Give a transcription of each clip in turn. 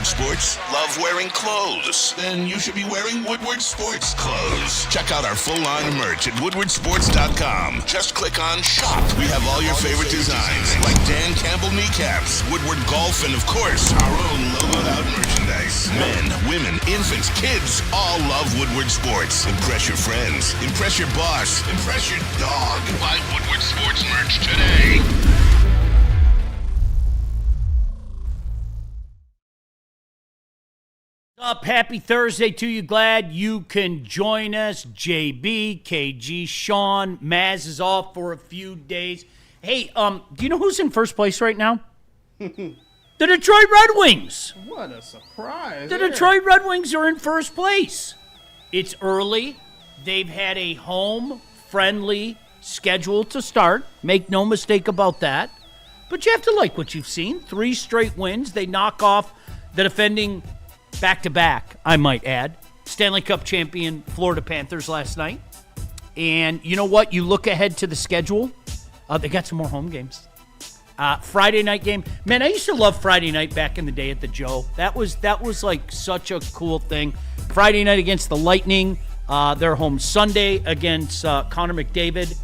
Woodward Sports? Love wearing clothes? Then you should be wearing Woodward Sports clothes. Check out our full line of merch at woodwardsports.com. Just click on shop. We have all your favorite designs, like Dan Campbell kneecaps, Woodward golf, and of course, our own logoed out merchandise. Men, women, infants, kids all love Woodward Sports. Impress your friends. Impress your boss. Impress your dog. Buy Woodward Sports merch today. Up, happy Thursday to you. Glad you can join us. JB, KG, Sean, Maz is off for a few days. Hey, do you know who's in first place right now? The Detroit Red Wings. What a surprise. The Detroit Red Wings are in first place. It's early. They've had a home-friendly schedule to start. Make no mistake about that. But you have to like what you've seen. 3 straight wins. They knock off the defending back-to-back, I might add, Stanley Cup champion Florida Panthers last night. And you know what? You look ahead to the schedule. They got some more home games. Friday night game. Man, I used to love Friday night back in the day at the Joe. That was like such a cool thing. Friday night against the Lightning. They're home Sunday against Connor McDavid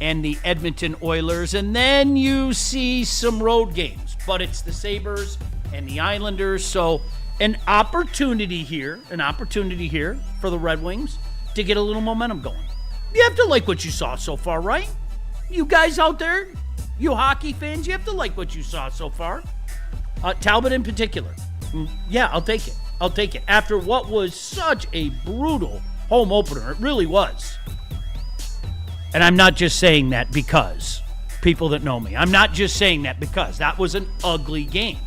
and the Edmonton Oilers. And then you see some road games. But it's the Sabres and the Islanders. So an opportunity here for the Red Wings to get a little momentum going. You have to like what you saw so far, right? You guys out there, you hockey fans, you have to like what you saw so far. Talbot in particular. Yeah, I'll take it. After what was such a brutal home opener, it really was. And I'm not just saying that because people that know me. I'm not just saying that because that was an ugly game.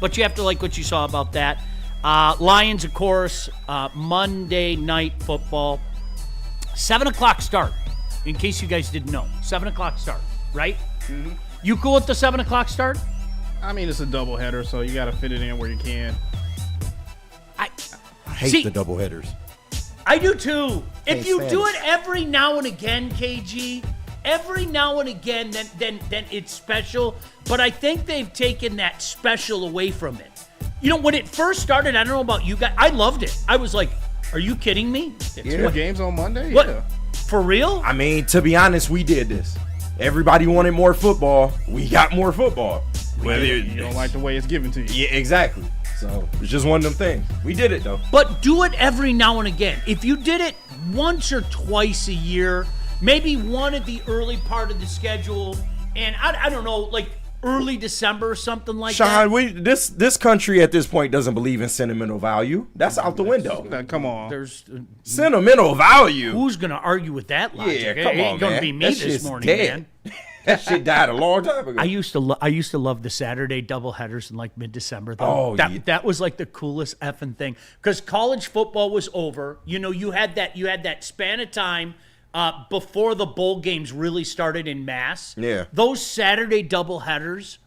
But you have to like what you saw about that. Lions, of course, Monday night football. 7 o'clock start, in case you guys didn't know. 7 o'clock start, right? Mm-hmm. You cool with the 7 o'clock start? I mean, it's a doubleheader, so you got to fit it in where you can. I hate the doubleheaders. I do too. If you do it every now and again, KG, every now and again, then it's special. But I think they've taken that special away from it. You know, when it first started, I don't know about you guys, I loved it. I was like, are you kidding me? Yeah, games on Monday? What? Yeah. For real? I mean, to be honest, we did this. Everybody wanted more football. We got more football. You don't like the way it's given to you. Yeah, exactly. So it's just one of them things. We did it, though. But do it every now and again. If you did it once or twice a year, maybe one at the early part of the schedule, and I don't know, like early December or something like that. Sean, this country at this point doesn't believe in sentimental value. That's out the window. Come on. There's sentimental value. Who's going to argue with that logic? Yeah, come on, it ain't going to be me that this morning, dead. man. That shit died a long time ago. I used to love the Saturday doubleheaders in like mid-December. Though. That was like the coolest effing thing because college football was over. You know, you had that span of time before the bowl games really started in mass. Yeah, those Saturday doubleheaders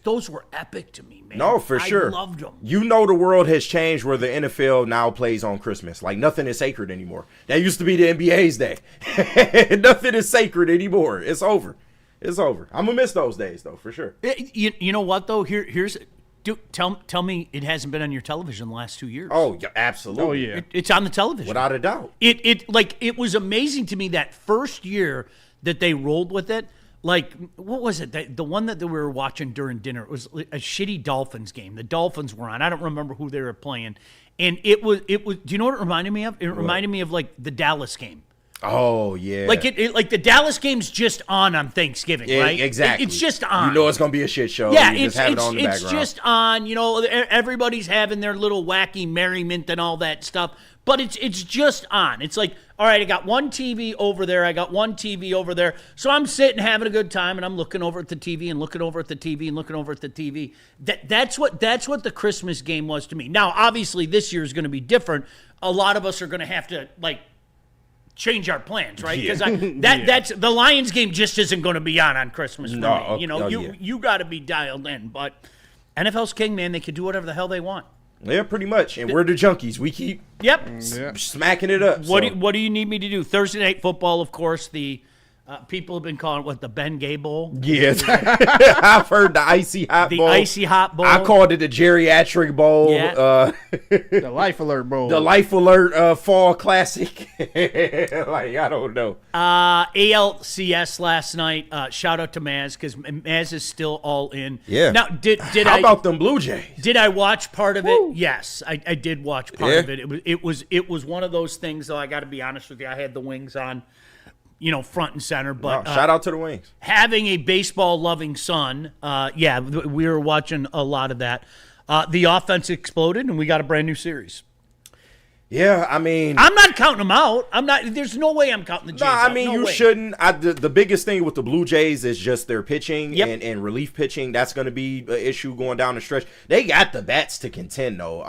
those were epic to me, man. No, for sure. I loved them. You know, the world has changed where the NFL now plays on Christmas. Like, nothing is sacred anymore. That used to be the NBA's day. Nothing is sacred anymore. It's over. It's over. I'm gonna miss those days, though, for sure. You know what, though? Tell me it hasn't been on your television the last 2 years. Oh, yeah, absolutely. Oh, yeah. It's on the television. Without a doubt. It was amazing to me that first year that they rolled with it. Like, what was it? The one that we were watching during dinner, it was a shitty Dolphins game. The Dolphins were on. I don't remember who they were playing. And it was. Do you know what it reminded me of? It reminded me of, like, the Dallas game. Oh, yeah. Like like the Dallas game's just on Thanksgiving, right? Exactly. It's just on. You know it's going to be a shit show. Yeah, you just have it on the background. It's just on. You know, everybody's having their little wacky merriment and all that stuff. But it's just on. It's like, all right, I got one TV over there. I got one TV over there. So I'm sitting having a good time, and I'm looking over at the TV and looking over at the TV and looking over at the TV. That's what the Christmas game was to me. Now, obviously, this year is going to be different. A lot of us are going to have to, like, change our plans, right? Because that's the Lions game just isn't going to be on Christmas for me. You know, you got to be dialed in. But NFL's king, man. They can do whatever the hell they want. Yeah, pretty much. And we're the junkies. We keep smacking it up. What do you need me to do? Thursday night football, of course. The People have been calling it, what, the Ben Gay Bowl? Yes. I've heard the Icy Hot Bowl. The Icy Hot Bowl. I called it the Geriatric Bowl. Yeah. The Life Alert Bowl. The Life Alert Fall Classic. Like, I don't know. ALCS last night. Shout out to Maz, because Maz is still all in. Yeah. Now, How about them Blue Jays? Did I watch part of it? Yes, I did watch part Yeah. of it. It was one of those things, though, I got to be honest with you. I had the wings on, front and center. But Shout out to the Wings. having a baseball-loving son, we were watching a lot of that. The offense exploded, and we got a brand new series. Yeah, I mean, I'm not counting them out. I'm not. There's no way I'm counting the Jays out. I mean, No you way. shouldn't. The biggest thing with the Blue Jays is just their pitching Yep. and relief pitching. That's going to be an issue going down the stretch. They got the bats to contend, though.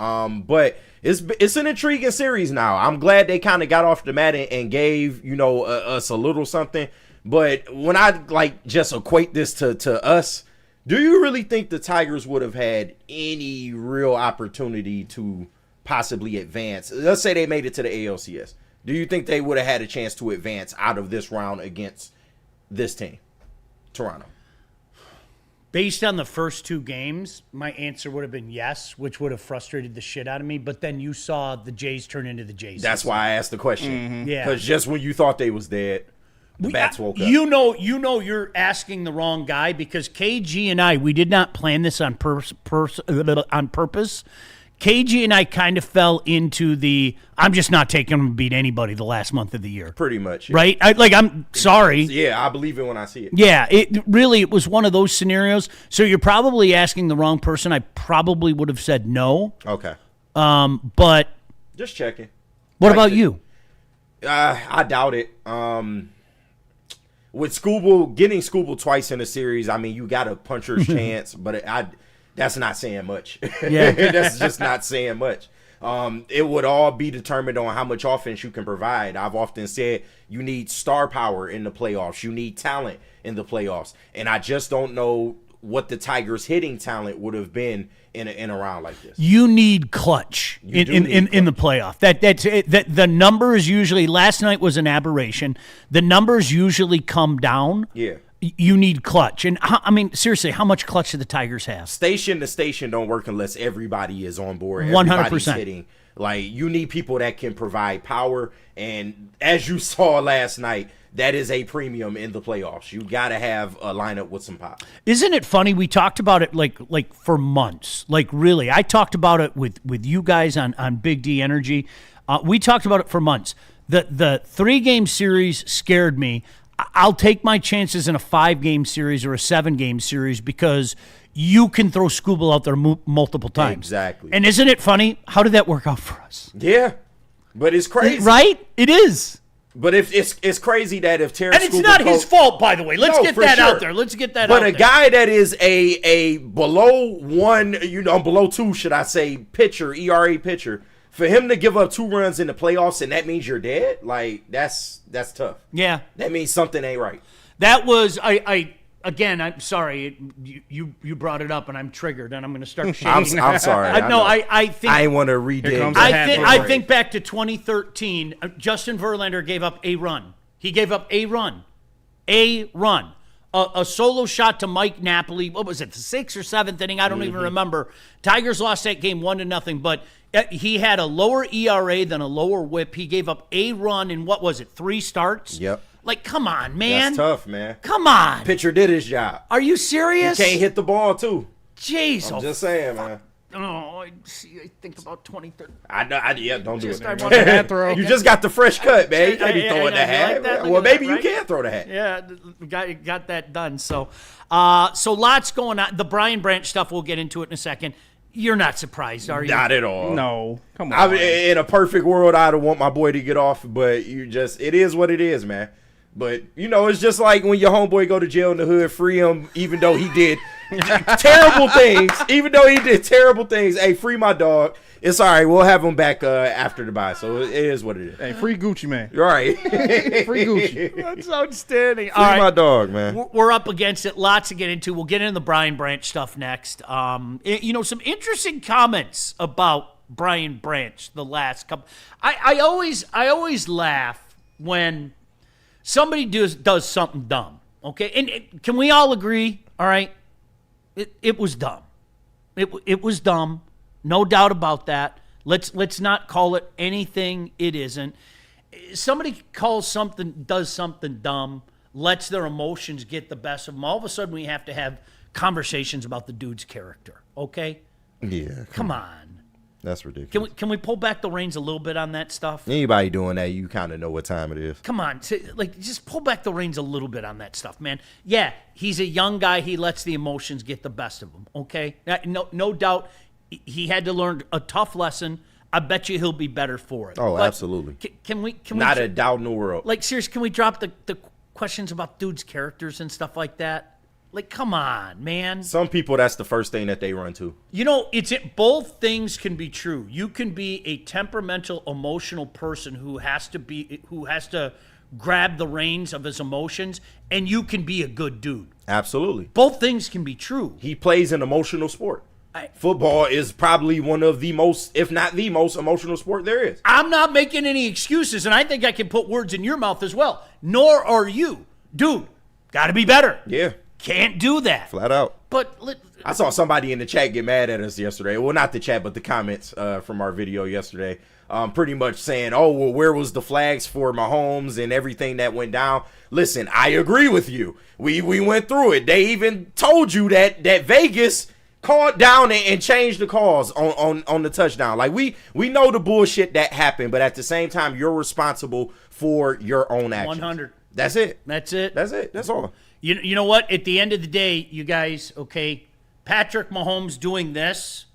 But it's an intriguing series now. I'm glad they kind of got off the mat and gave us a little something. But when I just equate this to us, do you really think the Tigers would have had any real opportunity to possibly advance? Let's say they made it to the ALCS. Do you think they would have had a chance to advance out of this round against this team, Toronto? Based on the first two games, my answer would have been yes, which would have frustrated the shit out of me. But then you saw the Jays turn into the Jays. That's why I asked the question. Yeah. Because just when you thought they was dead, the bats woke up. You're asking the wrong guy, because KG and I, we did not plan this on purpose. KG and I kind of fell into I'm just not taking them to beat anybody the last month of the year. Pretty much. Yeah. Right? I'm sorry. Yeah, I believe it when I see it. Yeah, it was one of those scenarios. So you're probably asking the wrong person. I probably would have said no. Okay. But Just checking. what about you? I doubt it. With getting Scooble twice in a series, I mean, you got a puncher's chance, but that's not saying much. Yeah. That's just not saying much. It would all be determined on how much offense you can provide. I've often said you need star power in the playoffs. You need talent in the playoffs. And I just don't know what the Tigers' hitting talent would have been in a round like this. You need clutch in the playoff. That the numbers usually, last night was an aberration. The numbers usually come down. Yeah. You need clutch. And I mean, seriously, how much clutch do the Tigers have? Station to station don't work unless everybody is on board. 100%. Everybody's hitting. Like, you need people that can provide power. And as you saw last night, that is a premium in the playoffs. You got to have a lineup with some pop. Isn't it funny? We talked about it like for months. Like, really, I talked about it with you guys on Big D Energy. We talked about it for months. The 3-game series scared me. I'll take my chances in a 5-game series or a 7-game series, because you can throw Scooble out there multiple times. Exactly. And isn't it funny? How did that work out for us? Yeah. But it's crazy. Right? It is. But if it's crazy that if Terrence And it's Scooble not his fault, by the way. Let's get for that sure. out there. Let's get that But out there. a guy that is a below 1, below 2, should I say, pitcher, ERA pitcher, for him to give up 2 runs in the playoffs and that means you're dead, like, that's tough. Yeah. That means something ain't right. That was again, I'm sorry. You brought it up and I'm triggered and I'm going to start shaking. I'm sorry. I think I ain't want to redig. comes I think back to 2013. Justin Verlander gave up a run. He gave up a run. A solo shot to Mike Napoli. What was it, the 6th or 7th inning? I don't even remember. Tigers lost that game 1-0, but he had a lower ERA than a lower WHIP. He gave up a run in, what was it, 3 starts? Yep. Like, come on, man. That's tough, man. Come on. Pitcher did his job. Are you serious? Can't hit the ball, too. Jeez. I'm just saying, man. Oh, I think about 2013. Don't do Just, it. I want that throw. You just got the fresh cut, man. You can't be Yeah, throwing yeah, the you hat. like that? Look Well, at that, maybe you right? can throw the hat. Yeah, got that done. So lots going on. The Brian Branch stuff, we'll get into it in a second. You're not surprised, are you? Not at all. No. Come on. In a perfect world, I'd want my boy to get off, but it is what it is, man. But, it's just like when your homeboy go to jail in the hood, free him, even though he did terrible things. Even though he did terrible things. Hey, free my dog. It's all right. We'll have him back after the bye. So it is what it is. Hey, free Gucci, man. You're right. Free Gucci. That's outstanding. Free my dog, man. We're up against it. Lots to get into. We'll get into the Brian Branch stuff next. Some interesting comments about Brian Branch the last couple. I always laugh when somebody does something dumb, okay? And can we all agree, all right, it was dumb. It was dumb, no doubt about that. Let's not call it anything it isn't. Somebody does something dumb, lets their emotions get the best of them. All of a sudden, we have to have conversations about the dude's character, okay? Yeah. Come on. That's ridiculous. Can we pull back the reins a little bit on that stuff? Anybody doing that, you kind of know what time it is. Come on, just pull back the reins a little bit on that stuff, man. Yeah, he's a young guy. He lets the emotions get the best of him, okay? No doubt he had to learn a tough lesson. I bet you he'll be better for it. Oh, but absolutely. Can we Not a doubt in the world. Like, seriously, can we drop the questions about dudes' characters and stuff like that? Like, come on, man. Some people, that's the first thing that they run to. You know, both things can be true. You can be a temperamental, emotional person who has to grab the reins of his emotions, and you can be a good dude. Absolutely. Both things can be true. He plays an emotional sport. Football is probably one of the most, if not the most, emotional sport there is. I'm not making any excuses, and I think I can put words in your mouth as well. Nor are you. Dude, got to be better. Yeah. Can't do that. Flat out. But I saw somebody in the chat get mad at us yesterday. Well, not the chat, but the comments from our video yesterday. Pretty much saying, oh, well, where was the flags for Mahomes and everything that went down? Listen, I agree with you. We went through it. They even told you that Vegas called down and changed the calls on the touchdown. Like, we know the bullshit that happened, but at the same time, you're responsible for your own actions. 100. That's it. That's it. That's it. That's all. You know what? At the end of the day, you guys, okay, Patrick Mahomes doing this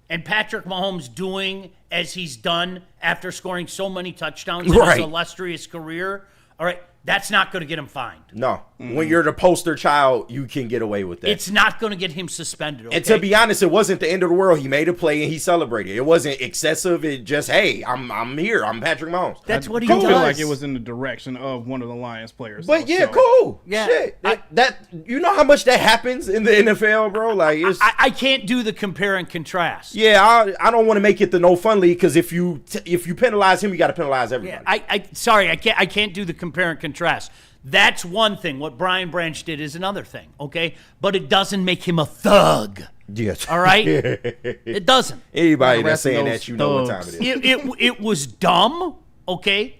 and Patrick Mahomes doing as he's done after scoring so many touchdowns in his illustrious career, all right, that's not going to get him fined. No. When you're the poster child, you can get away with that. It's not going to get him suspended, okay? And to be honest, it wasn't the end of the world. He made a play and he celebrated. It wasn't excessive. It just, hey, I'm here. I'm Patrick Mahomes. That's what he I does. feel like it was in the direction of one of the Lions players. But though, yeah, so. cool. Yeah. Shit. That you know how much that happens in the NFL, bro? Like, it's I can't do the compare and contrast. yeah, I don't want to make it the no fun league because if you penalize him, you got to penalize everybody. Yeah, I can't do the compare and contrast. That's one thing. What Brian Branch did is another thing, okay? But it doesn't make him a thug. Yes. All right? It doesn't. Anybody that's saying that, you know what time it is. It was dumb, okay?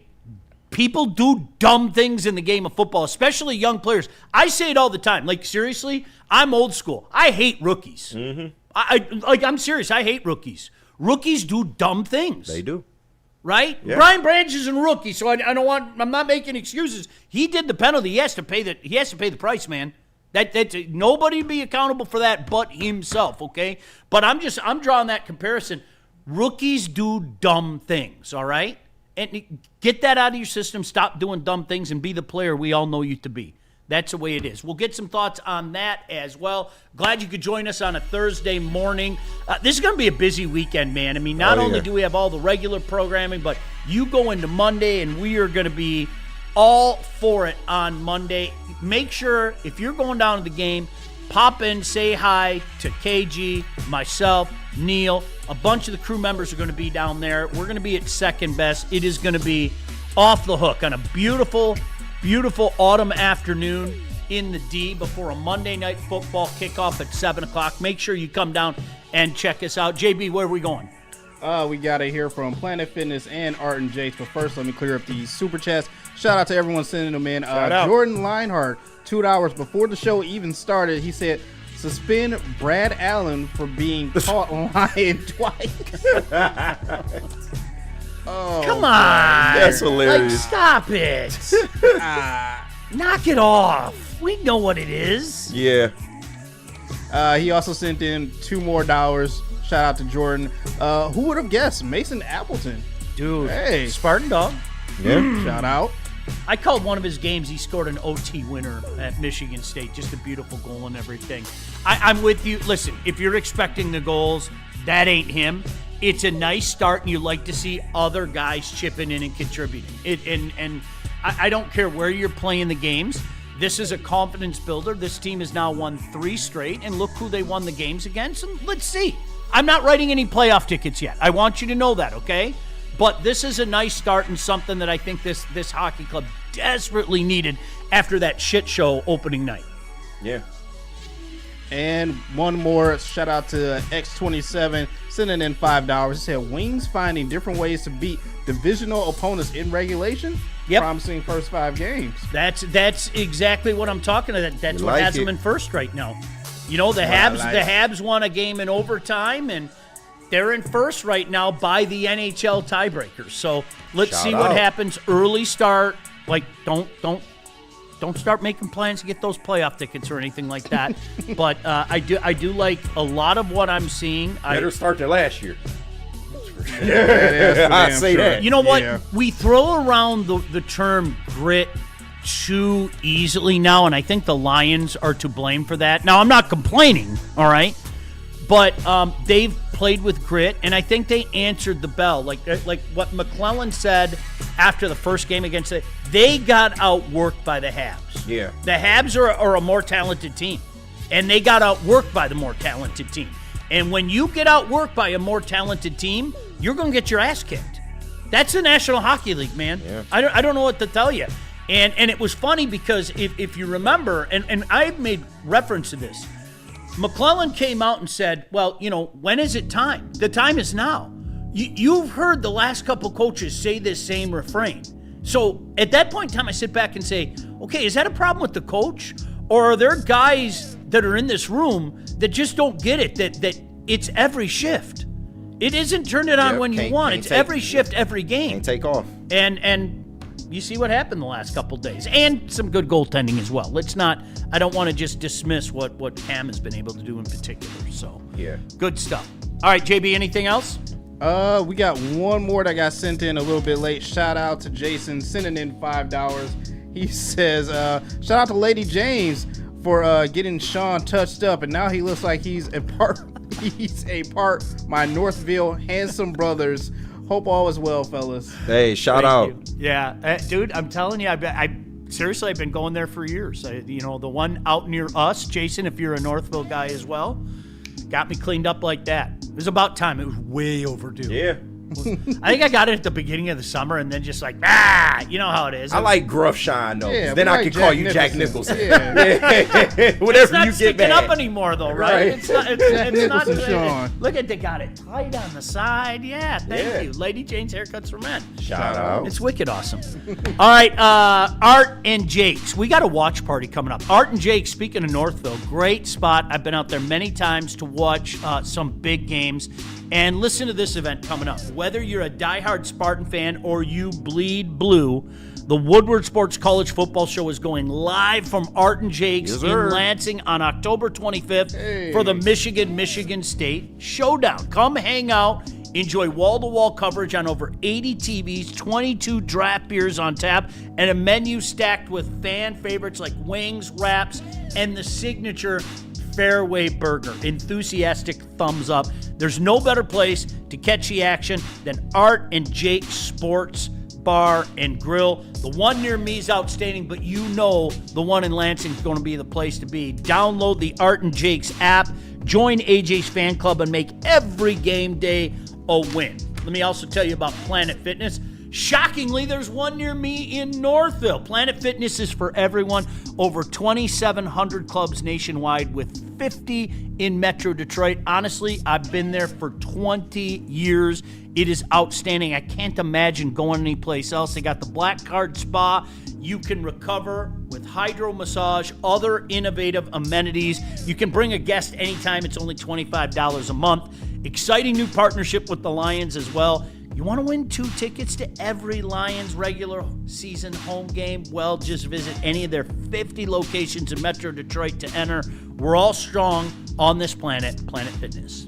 People do dumb things in the game of football, especially young players. I say it all the time. Like, seriously, I'm old school. I hate rookies. Mm-hmm. I'm serious. I hate rookies. Rookies do dumb things. They do. Right? Yeah. Brian Branch is a rookie, so I'm not making excuses. He did the penalty. He has to pay the price, man. That's nobody be accountable for that but himself, okay? But I'm drawing that comparison. Rookies do dumb things, all right? And get that out of your system. Stop doing dumb things and be the player we all know you to be. That's the way it is. We'll get some thoughts on that as well. Glad you could join us on a Thursday morning. This is going to be a busy weekend, man. I mean, not only do we have all the regular programming, but you go into Monday, and we are going to be all for it on Monday. Make sure, if you're going down to the game, pop in, say hi to KG, myself, Neil. A bunch of the crew members are going to be down there. We're going to be at second best. It is going to be off the hook on a beautiful autumn afternoon in the D before a Monday night football kickoff at 7 o'clock. Make sure you come down and check us out. JB, where are we going? We got to hear from Planet Fitness and Art and Jace. But first, let me clear up these super chats. Shout out to everyone sending them in. Jordan Linehart, 2 hours before the show even started, he said, suspend Brad Allen for being caught lying twice. Oh, come on. That's hilarious. Like, stop it. Knock it off. We know what it is. Yeah. He also sent in $2 more. Shout out to Jordan. Who would have guessed? Mason Appleton. Dude. Hey. Spartan dog. Yeah. Shout out. I called one of his games. He scored an OT winner at Michigan State. Just a beautiful goal and everything. I'm with you. Listen, if you're expecting the goals, that ain't him. It's a nice start, and you like to see other guys chipping in and contributing. And I don't care where you're playing the games. This is a confidence builder. This team has now won 3 straight, and look who they won the games against, and let's see. I'm not writing any playoff tickets yet. I want you to know that, okay? But this is a nice start and something that I think this hockey club desperately needed after that shit show opening night. Yeah. And one more shout out to X27 sending in $5. He said Wings finding different ways to beat divisional opponents in regulation. Yep. Promising first 5 games. That's exactly what I'm talking about. That's what like has it. them in first right now. You know, the Habs won a game in overtime, and they're in first right now by the NHL tiebreakers. So let's see what happens. Early start. Like, don't start making plans to get those playoff tickets or anything like that. But I do like a lot of what I'm seeing. Better start than last year. I say that. You know what? Yeah. We throw around the term grit too easily now, and I think the Lions are to blame for that. Now, I'm not complaining, all right? But they've played with grit, and I think they answered the bell. Like what McClellan said after the first game against it, they got outworked by the Habs. Yeah. The Habs are a more talented team, and they got outworked by the more talented team. And when you get outworked by a more talented team, you're going to get your ass kicked. That's the National Hockey League, man. Yeah. I don't know what to tell you. And it was funny because if you remember, and I've made reference to this, McClellan came out and said, well, you know, when is it time? The time is now. You've heard the last couple coaches say this same refrain. So at that point in time, I sit back and say, okay, is that a problem with the coach? Or are there guys that are in this room that just don't get it, that it's every shift? It isn't turn it on when you want. It's every shift, every game. Can't take off. And you see what happened the last couple days. And some good goaltending as well. I don't want to just dismiss what Cam has been able to do in particular. So, yeah. Good stuff. All right, JB, anything else? We got one more that got sent in a little bit late. Shout out to Jason sending in $5. He says, shout out to Lady James for getting Sean touched up, and now he looks like he's a part my Northville handsome brothers. Hope all is well, fellas. Hey, shout out. Yeah, dude, I'm telling you, seriously, I've been going there for years. The one out near us, Jason, if you're a Northville guy as well, got me cleaned up like that. It was about time. It was way overdue. Yeah. I think I got it at the beginning of the summer and then just like, you know how it is. I like Gruff Shine, though. Yeah, then I like can call you Jack Nicholson. Whatever not you get sticking back. up anymore, though, right? Right. It's not. Nicholson, Sean. Look at they got it tight on the side. Yeah, thank you. Lady Jane's Haircuts for Men. Shout out. It's wicked awesome. All right, Art and Jake's. We got a watch party coming up. Art and Jake, speaking of Northville, great spot. I've been out there many times to watch some big games. And listen to this event coming up. Whether you're a diehard Spartan fan or you bleed blue, the Woodward Sports College Football Show is going live from Art and Jake's in Lansing on October 25th for the Michigan State Showdown. Come hang out. Enjoy wall-to-wall coverage on over 80 TVs, 22 draft beers on tap, and a menu stacked with fan favorites like wings, wraps, and the signature Fairway Burger. Enthusiastic thumbs up. There's no better place to catch the action than Art and Jake Sports Bar and Grill. The one near me is outstanding, but you know the one in Lansing is going to be the place to be. Download the Art and Jake's app, join AJ's fan club, and make every game day a win. Let me also tell you about Planet Fitness. Shockingly, there's one near me in Northville. Planet Fitness is for everyone. Over 2,700 clubs nationwide with 50 in Metro Detroit. Honestly, I've been there for 20 years. It is outstanding. I can't imagine going anyplace else. They got the Black Card Spa. You can recover with hydro massage, other innovative amenities. You can bring a guest anytime. It's only $25 a month. Exciting new partnership with the Lions as well. You want to win 2 tickets to every Lions regular season home game? Well, just visit any of their 50 locations in Metro Detroit to enter. We're all strong on this planet, Planet Fitness.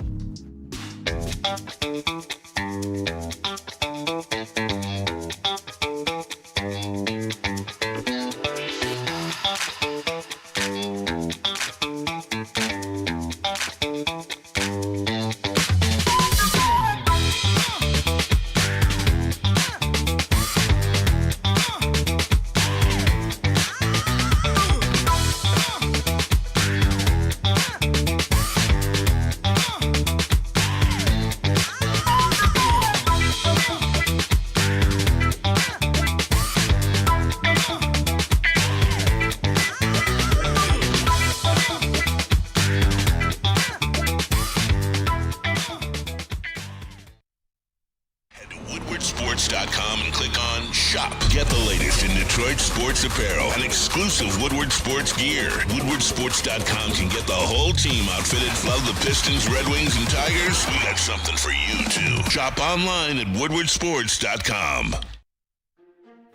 Sports apparel, and exclusive Woodward Sports gear. WoodwardSports.com can get the whole team outfitted. Love the Pistons, Red Wings, and Tigers? We got something for you, too. Shop online at WoodwardSports.com.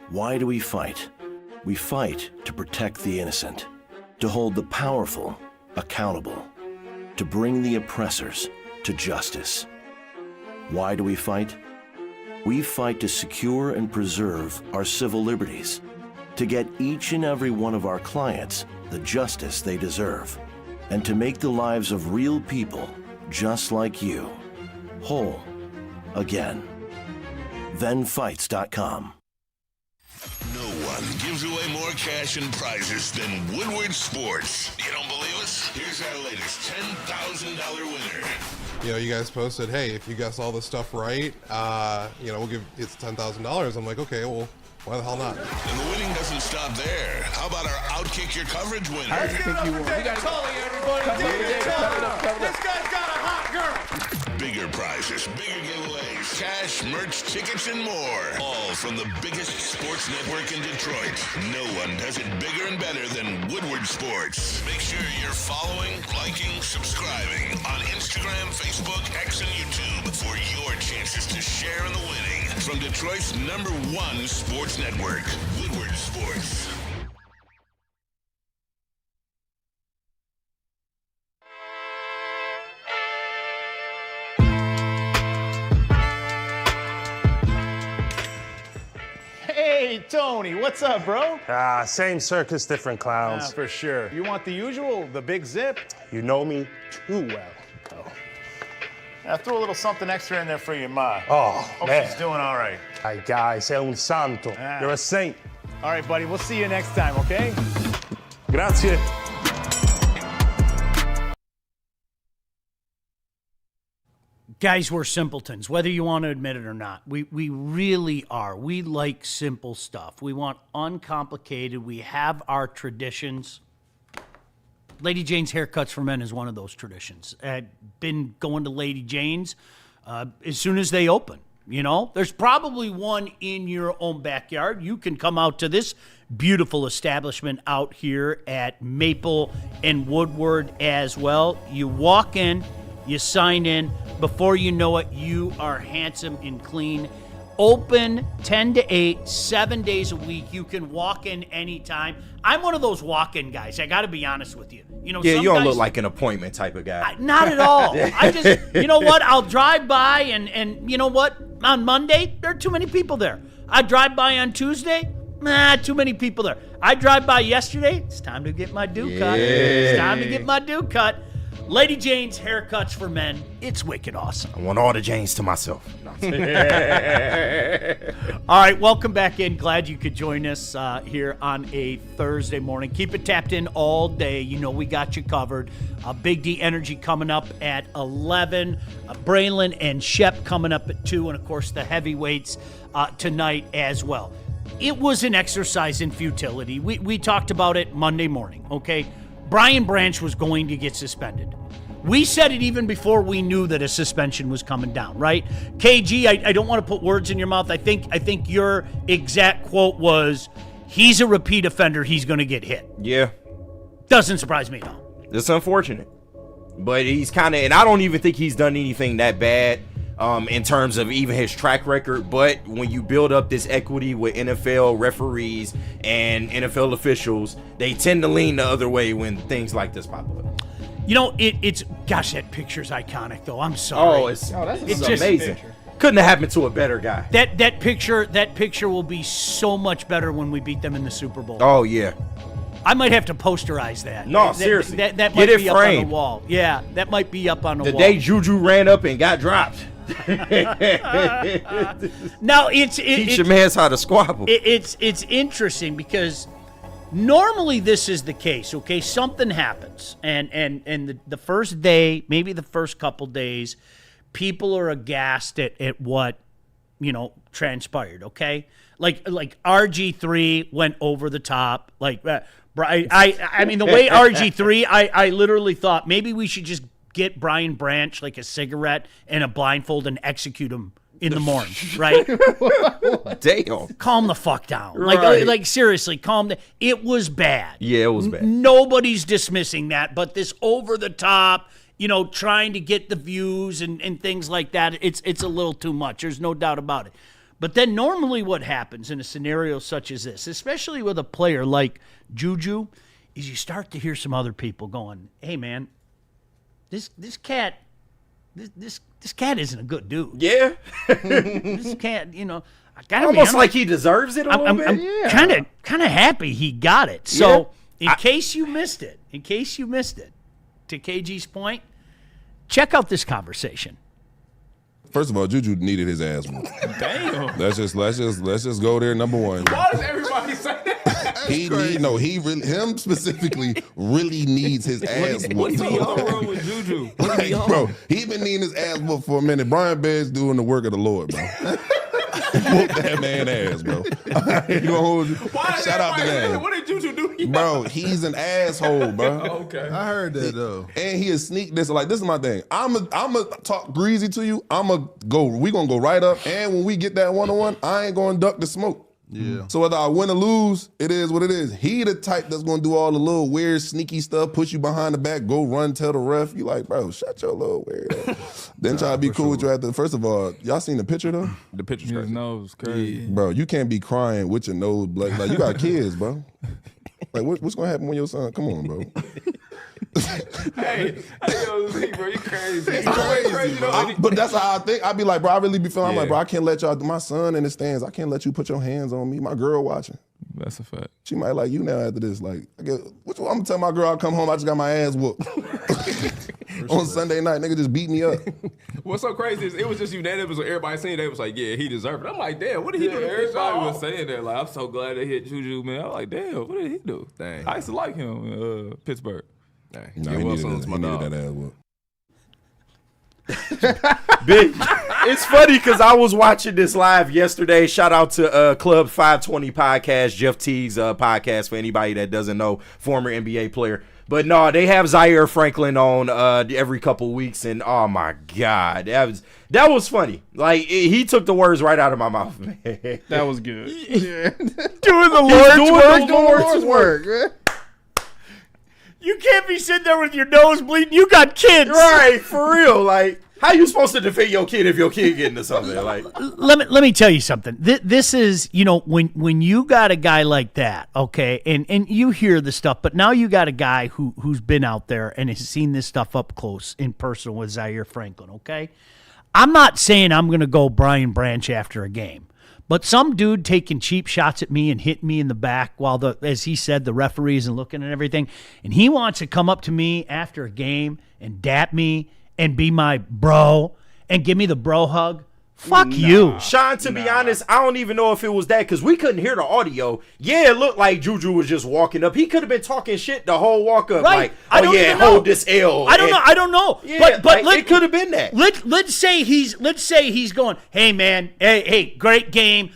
Why do we fight? We fight to protect the innocent, to hold the powerful accountable, to bring the oppressors to justice. Why do we fight? We fight to secure and preserve our civil liberties, to get each and every one of our clients the justice they deserve, and to make the lives of real people just like you whole again. ThenFights.com. No one gives away more cash and prizes than Woodward Sports. You don't believe us? Here's our latest $10,000 winner. You know, you guys posted, hey, if you guess all this stuff right, we'll give it's $10,000. I'm like, okay, well, why the hell not? And the winning doesn't stop there. How about our Outkick Your Coverage winner? I think you won. We got Tully, everybody. This guy's got a hot girl. Bigger prizes, bigger giveaways, cash, merch, tickets, and more. All from the biggest sports network in Detroit. No one does it bigger and better than Woodward Sports. Make sure you're following, liking, subscribing on Instagram, Facebook, X, and YouTube for your chances to share in the winning. From Detroit's #1 sports network, Woodward Sports. Hey, Tony, what's up, bro? Same circus, different clowns. For sure. You want the usual, the big zip? You know me too well. I threw a little something extra in there for your ma. Oh, Hope man. she's doing all right. Ay, guy, sei un santo. Ah. You're a saint. All right, buddy, we'll see you next time, okay? Grazie. Guys, we're simpletons, whether you want to admit it or not. We really are. We like simple stuff. We want uncomplicated. We have our traditions. Lady Jane's Haircuts for Men is one of those traditions. I've been going to Lady Jane's as soon as they open. You know, there's probably one in your own backyard. You can come out to this beautiful establishment out here at Maple and Woodward as well. You walk in, you sign in. Before you know it, you are handsome and clean. Open 10 to 8, 7 days a week. You can walk in anytime. I'm one of those walk-in guys. I got to be honest with you. You know, Yeah, some you don't guys, look like an appointment type of guy. not at all. I just, you know what? I'll drive by and you know what? On Monday, there are too many people there. I drive by on Tuesday, too many people there. I drive by yesterday, it's time to get my do cut. It's time to get my do cut. Lady Jane's Haircuts for Men. It's wicked awesome. I want all the Janes to myself. All right, welcome back in. Glad you could join us here on a Thursday morning. Keep it tapped in all day. You know we got you covered. Big D Energy coming up at 11. Braylon and Shep coming up at 2. And, of course, the heavyweights tonight as well. It was an exercise in futility. We talked about it Monday morning, okay? Brian Branch was going to get suspended. We said it even before we knew that a suspension was coming down, right? KG, I don't want to put words in your mouth. I think your exact quote was, he's a repeat offender, he's going to get hit. Yeah. Doesn't surprise me at all. It's unfortunate. But he's kind of, and I don't even think he's done anything that bad in terms of even his track record. But when you build up this equity with NFL referees and NFL officials, they tend to lean the other way when things like this pop up. You know, it's gosh, that picture's iconic, though. I'm sorry. It's just amazing. Couldn't have happened to a better guy. That picture will be so much better when we beat them in the Super Bowl. Oh, yeah. I might have to posterize that. No, seriously. That might Get it be up on framed. the wall. Yeah, that might be up on the The wall. day Juju ran up and got dropped. Now, Teach your mans how to squabble. It's interesting because normally this is the case, okay? Something happens, and the first day, maybe the first couple days, people are aghast at what, transpired, okay? Like RG3 went over the top. Like, I mean, the way RG3, I literally thought maybe we should just get Brian Branch like a cigarette and a blindfold and execute him in the morning, right? Damn. Calm the fuck down. Right. Like seriously, calm down. It was bad. Yeah, it was bad. Nobody's dismissing that, but this over the top, trying to get the views and things like that, it's a little too much. There's no doubt about it. But then normally what happens in a scenario such as this, especially with a player like Juju, is you start to hear some other people going, "Hey man, this cat isn't a good dude. Yeah. This cat, I gotta Almost be like he deserves it a little bit. I'm kind of happy he got it. So in case you missed it, to KG's point, check out this conversation. First of all, Juju needed his ass whooped. Damn. Let's just go there. Number one. Why does everybody say that? Him specifically really needs his ass whooped. What's the other wrong with Juju? Bro, he been needing his ass whooped for a minute. Brian Bears doing the work of the Lord, bro. Whoop that man ass, bro. Shout out to that. What did Juju do? Bro, he's an asshole, bro. Okay. I heard that though. And he is sneak this. Like, this is my thing. I'ma talk greasy to you. We gonna go right up. And when we get that one-on-one, I ain't gonna duck the smoke. Yeah. So whether I win or lose, it is what it is. He the type that's gonna do all the little weird, sneaky stuff, push you behind the back, go run, tell the ref. You like, bro, shut your little weird ass. Then try to be cool with you after. First of all, y'all seen the picture though? The picture's His crazy. nose crazy. Bro, you can't be crying with your nose blood. Like, you got kids, bro. Like, what's gonna happen when your son? Come on, bro. Hey, bro, you crazy. He's crazy, though. But that's how I think. I be like, bro, I really be feeling. I'm like, bro, I can't let y'all. My son in the stands. I can't let you put your hands on me. My girl watching. That's a fact. She might like you now after this. Like, I'm gonna tell my girl I come home. I just got my ass whooped on Sunday night. Nigga just beat me up. What's so crazy is it was just unanimous when everybody saying that. It was like, yeah, he deserved it. I'm like, damn, what did he do? Everybody was saying that. Like, I'm so glad they hit Juju, man. I'm like, damn, what did he do? Dang. I used to like him in Pittsburgh. Dang. No, he needed that ass whoop. Big. It's funny because I was watching this live yesterday. Shout out to Club 520 podcast, Jeff Teague's podcast, for anybody that doesn't know, former NBA player. But no, they have Zaire Franklin on every couple weeks, and oh my God, that was funny. Like, he took the words right out of my mouth, man. That was good. Yeah. Doing the Lord's work. Man. You can't be sitting there with your nose bleeding. You got kids. Right, for real. Like, how you supposed to defend your kid if your kid getting into something? Like, let me tell you something. This is, when you got a guy like that, okay, and you hear the stuff, but now you got a guy who's been out there and has seen this stuff up close in person with Zaire Franklin, okay? I'm not saying I'm going to go Brian Branch after a game. But some dude taking cheap shots at me and hitting me in the back while, as he said, the referee isn't looking at everything, and he wants to come up to me after a game and dap me and be my bro and give me the bro hug. Fuck you. Sean, to be honest, I don't even know if it was that because we couldn't hear the audio. Yeah, it looked like Juju was just walking up. He could have been talking shit the whole walk up. Right. Like, hold this L. I don't know. Yeah, but it could have been that. Let's say he's going, hey man, hey, great game.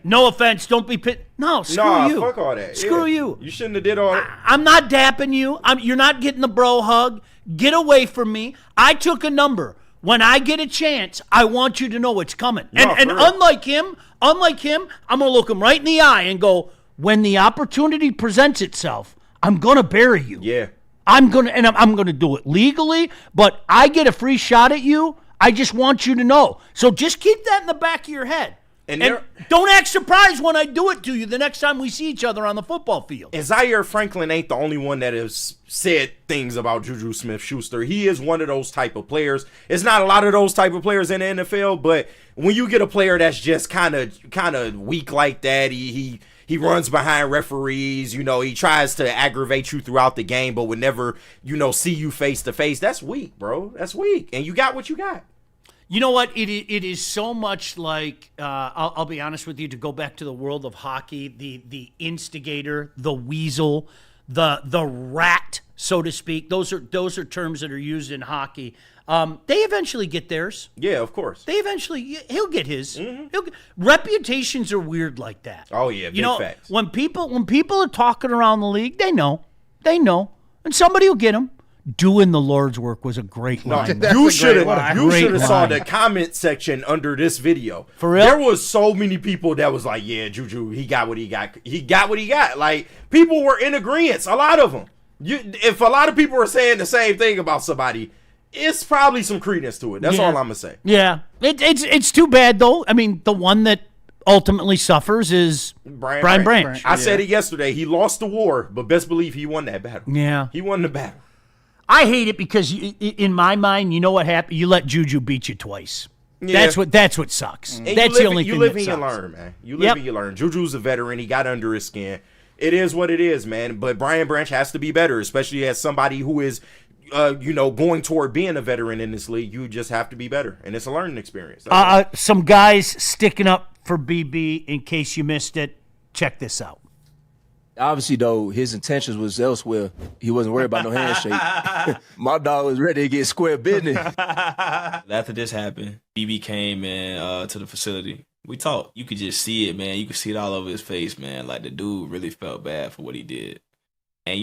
No offense, don't be pissed. No, screw you. Fuck all that. Screw you. You shouldn't have did all that. I'm not dapping you. You're not getting the bro hug. Get away from me. I took a number. When I get a chance, I want you to know it's coming. And unlike him, I'm going to look him right in the eye and go, when the opportunity presents itself, I'm going to bury you. Yeah. I'm going to do it legally, but I get a free shot at you. I just want you to know. So just keep that in the back of your head. And don't act surprised when I do it to you the next time we see each other on the football field. And Zaire Franklin ain't the only one that has said things about Juju Smith-Schuster. He is one of those type of players. It's not a lot of those type of players in the NFL, but when you get a player that's just kind of weak like that, he runs behind referees, he tries to aggravate you throughout the game, but would never, see you face to face. That's weak, bro. That's weak. And you got what you got. You know what? It is so much like, I'll be honest with you, to go back to the world of hockey, the instigator, the weasel, the rat, so to speak. Those are terms that are used in hockey. They eventually get theirs. Yeah, of course. He'll get his. Mm-hmm. Reputations are weird like that. Oh yeah, big facts. When people are talking around the league, they know, and somebody will get them. doing the Lord's work was a great line. You should have saw line. the comment section under this video. For real? There was so many people that was like, yeah, Juju, he got what he got. He got what he got. Like, people were in agreement, a lot of them. If a lot of people are saying the same thing about somebody, it's probably some credence to it. That's all I'm going to say. Yeah. It's too bad, though. I mean, the one that ultimately suffers is Brian Branch. I said it yesterday. He lost the war, but best believe he won that battle. Yeah. He won the battle. I hate it because in my mind, you know what happened? You let Juju beat you twice. Yeah. That's what sucks. And That's the only thing you live that and you sucks. learn, man. You live and you learn. Juju's a veteran. He got under his skin. It is what it is, man. But Brian Branch has to be better, especially as somebody who is, going toward being a veteran in this league. You just have to be better, and it's a learning experience. Some guys sticking up for BB. In case you missed it, check this out. Obviously, though, his intentions was elsewhere. He wasn't worried about no handshake. My dog was ready to get square business. After this happened, BB came in to the facility. We talked. You could just see it, man. You could see it all over his face, man. Like, the dude really felt bad for what he did. And,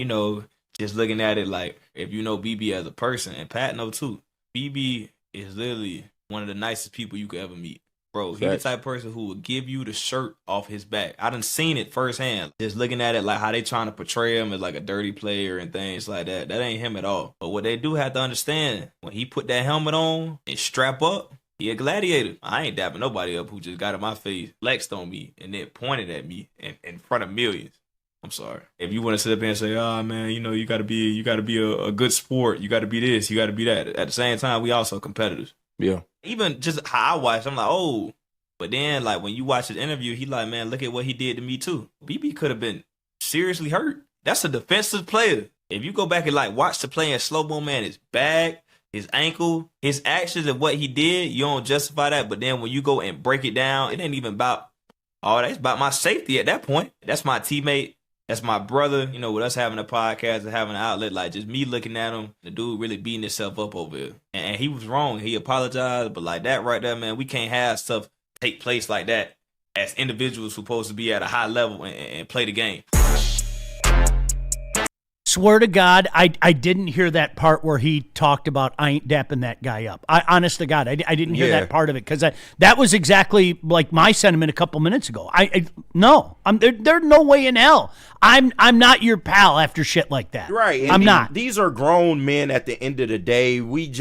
just looking at it, like, if you know BB as a person, and Pat know too, BB is literally one of the nicest people you could ever meet. Bro, he's the type of person who will give you the shirt off his back. I done seen it firsthand. Just looking at it, like how they trying to portray him as like a dirty player and things like that. That ain't him at all. But what they do have to understand, when he put that helmet on and strap up, he a gladiator. I ain't dapping nobody up who just got in my face, flexed on me, and then pointed at me in front of millions. I'm sorry. If you want to sit up here and say, oh man, you gotta be a good sport, you gotta be this, you gotta be that. At the same time, we also competitors. Yeah. Even just how I watch, I'm like, oh. But then, like, when you watch his interview, he like, man, look at what he did to me, too. BB could have been seriously hurt. That's a defensive player. If you go back and, like, watch the play in slow-mo, man, his back, his ankle, his actions and what he did, you don't justify that. But then when you go and break it down, it ain't even about all that. It's about my safety at that point. That's my teammate. That's my brother, with us having a podcast and having an outlet, like just me looking at him, the dude really beating himself up over here. And he was wrong. He apologized, but like that right there, man, we can't have stuff take place like that as individuals supposed to be at a high level and play the game. Swear to God, I didn't hear that part where he talked about I ain't dapping that guy up. Honest to God, I didn't hear that part of it because that was exactly like my sentiment a couple minutes ago. There's no way in hell. I'm not your pal after shit like that. Right. And I'm not. These are grown men at the end of the day. We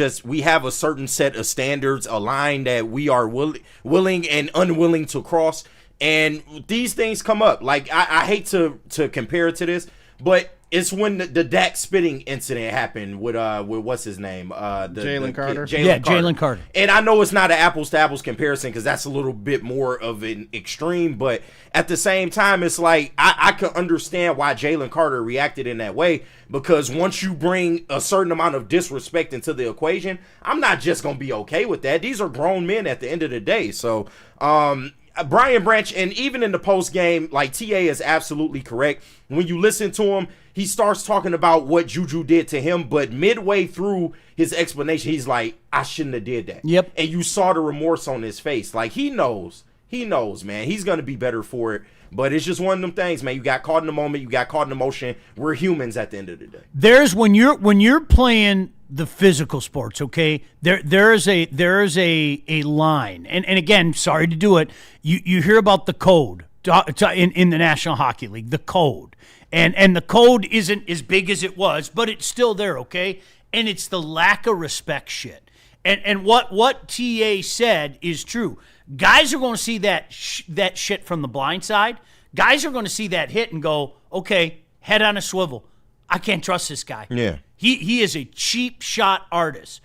have a certain set of standards, a line that we are willing and unwilling to cross. And these things come up. Like, I hate to compare it to this, but it's when the Dak spitting incident happened with what's his name? Jalen Carter. Jalen Carter. And I know it's not an apples to apples comparison because that's a little bit more of an extreme, but at the same time, it's like I can understand why Jalen Carter reacted in that way, because once you bring a certain amount of disrespect into the equation, I'm not just gonna be okay with that. These are grown men at the end of the day. So Brian Branch, and even in the post game, like TA is absolutely correct. When you listen to him, he starts talking about what Juju did to him, but midway through his explanation, he's like, I shouldn't have did that. Yep. And you saw the remorse on his face. Like, he knows, man. He's going to be better for it. But it's just one of them things, man. You got caught in the moment. You got caught in emotion. We're humans at the end of the day. There's when you're playing the physical sports, okay? There's a line. And again, sorry to do it. You hear about the code in the National Hockey League, the code. And the code isn't as big as it was, but it's still there, okay? And it's the lack of respect shit. And what TA said is true. Guys are going to see that shit from the blind side. Guys are going to see that hit and go, okay, head on a swivel. I can't trust this guy. Yeah. He is a cheap shot artist.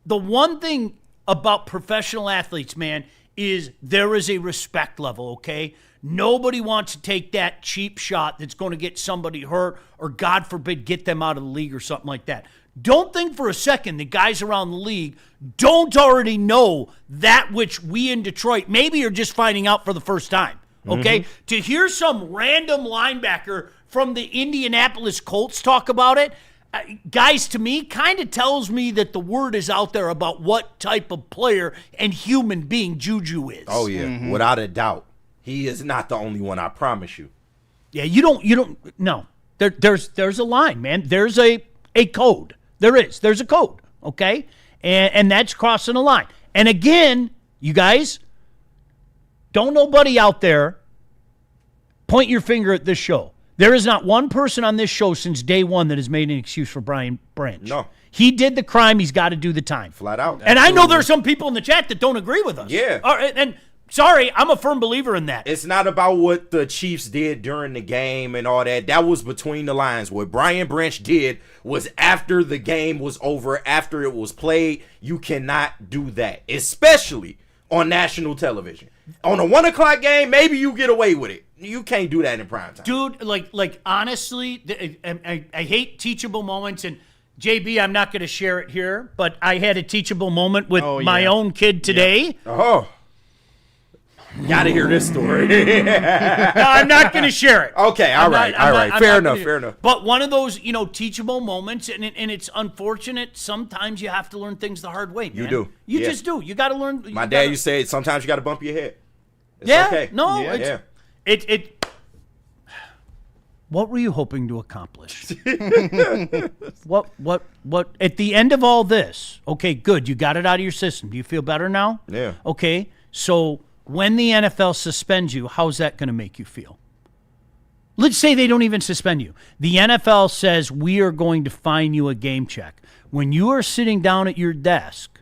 The one thing about professional athletes, man, is there is a respect level, okay? Nobody wants to take that cheap shot that's going to get somebody hurt or, God forbid, get them out of the league or something like that. Don't think for a second the guys around the league don't already know that which we in Detroit maybe are just finding out for the first time, okay? Mm-hmm. To hear some random linebacker from the Indianapolis Colts talk about it, guys, to me, kind of tells me that the word is out there about what type of player and human being Juju is. Oh, yeah, without a doubt. He is not the only one, I promise you. Yeah, you don't, no. There's a line, man. There's a code. There is. There's a code, okay? And that's crossing a line. And again, you guys, don't nobody out there point your finger at this show. There is not one person on this show since day one that has made an excuse for Brian Branch. No. He did the crime. He's got to do the time. Flat out. And I know there are some people in the chat that don't agree with us. Yeah. All right, and sorry, I'm a firm believer in that. It's not about what the Chiefs did during the game and all that. That was between the lines. What Brian Branch did was after the game was over, after it was played. You cannot do that, especially on national television. On a 1 o'clock game, maybe you get away with it. You can't do that in prime time. Dude, like honestly, I hate teachable moments. And JB, I'm not going to share it here, but I had a teachable moment with my own kid today. Oh. Gotta hear this story. No, I'm not going to share it. Okay, all right. Fair enough. But one of those, teachable moments, and it's unfortunate. Sometimes you have to learn things the hard way, man. You do. You just do. You got to learn. My dad used to say, sometimes you got to bump your head. It's yeah. okay. No. Yeah. What were you hoping to accomplish? What? At the end of all this, okay, good. You got it out of your system. Do you feel better now? Yeah. Okay, so when the NFL suspends you, how's that going to make you feel? Let's say they don't even suspend you. The NFL says we are going to fine you a game check. When you are sitting down at your desk,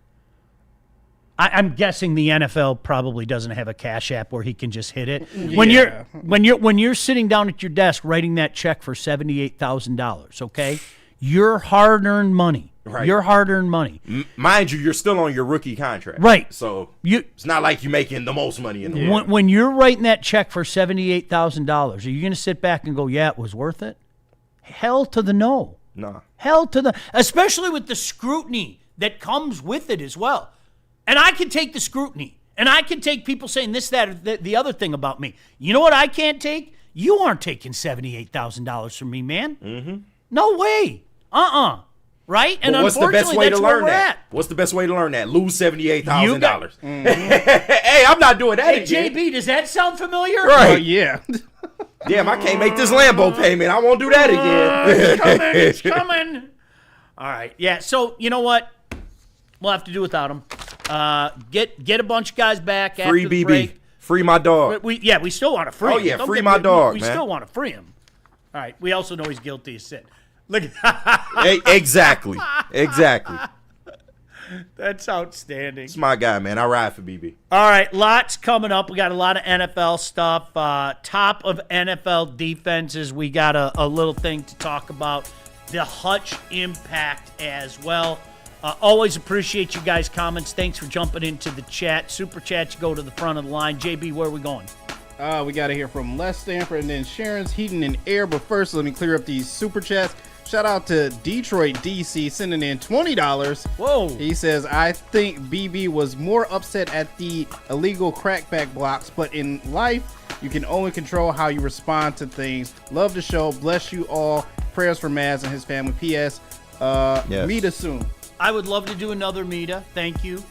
I'm guessing the NFL probably doesn't have a cash app where he can just hit it. Yeah. When you're sitting down at your desk writing that check for $78,000, okay? Your hard-earned money. Right. Your hard-earned money. Mind you, you're still on your rookie contract. Right. So it's not like you're making the most money in the world. When you're writing that check for $78,000, are you going to sit back and go, yeah, it was worth it? Hell to the no. Nah. Hell to the, especially with the scrutiny that comes with it as well. And I can take the scrutiny, and I can take people saying this, that, or the other thing about me. You know what I can't take? You aren't taking $78,000 from me, man. Mm-hmm. No way. Right? And what's the best way to learn that? At. What's the best way to learn that? Lose $78,000. Mm-hmm. Hey, I'm not doing that Hey, again. JB, does that sound familiar? Right. Yeah. Damn, I can't make this Lambo payment. I won't do that again. It's coming. All right. Yeah, so you know what? We'll have to do without him. Get a bunch of guys back after Free the BB. break. Free my dog. We still want to free him. Oh, yeah, Don't free get my me- dog, We man. still want to free him. All right. We also know he's guilty as sin. Look. Exactly. That's outstanding. It's my guy, man. I ride for BB. All right, lots coming up. We got a lot of NFL stuff. Top of NFL defenses. We got a little thing to talk about. The Hutch impact as well. Always appreciate you guys' comments. Thanks for jumping into the chat. Super chats go to the front of the line. JB, where are we going? We got to hear from Les Stanford and then Sharon's Heating and Air. But first, let me clear up these super chats. Shout out to Detroit DC sending in $20. Whoa. He says, I think BB was more upset at the illegal crackback blocks, but in life, you can only control how you respond to things. Love the show. Bless you all. Prayers for Maz and his family. P.S. Yes. Meet us soon. I would love to do another Mita. Thank you.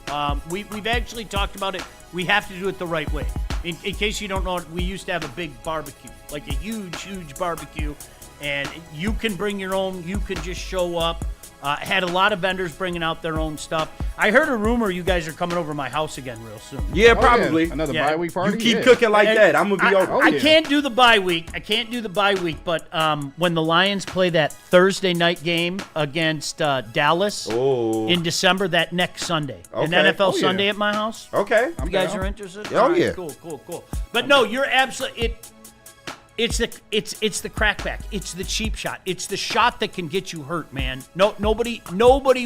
We've actually talked about it. We have to do it the right way. In case you don't know, we used to have a big barbecue, like a huge barbecue. And you can bring your own. You can just show up. Had a lot of vendors bringing out their own stuff. I heard a rumor you guys are coming over to my house again real soon. Yeah, probably. Yeah. Another bye week party. You keep cooking like that, I'm gonna be over. I can't do the bye week. But when the Lions play that Thursday night game against Dallas in December, that next Sunday, an NFL Sunday at my house. Okay, you guys are interested? Oh yeah. Cool. But no, you're absolutely It's the crackback. It's the cheap shot. It's the shot that can get you hurt, man. Nobody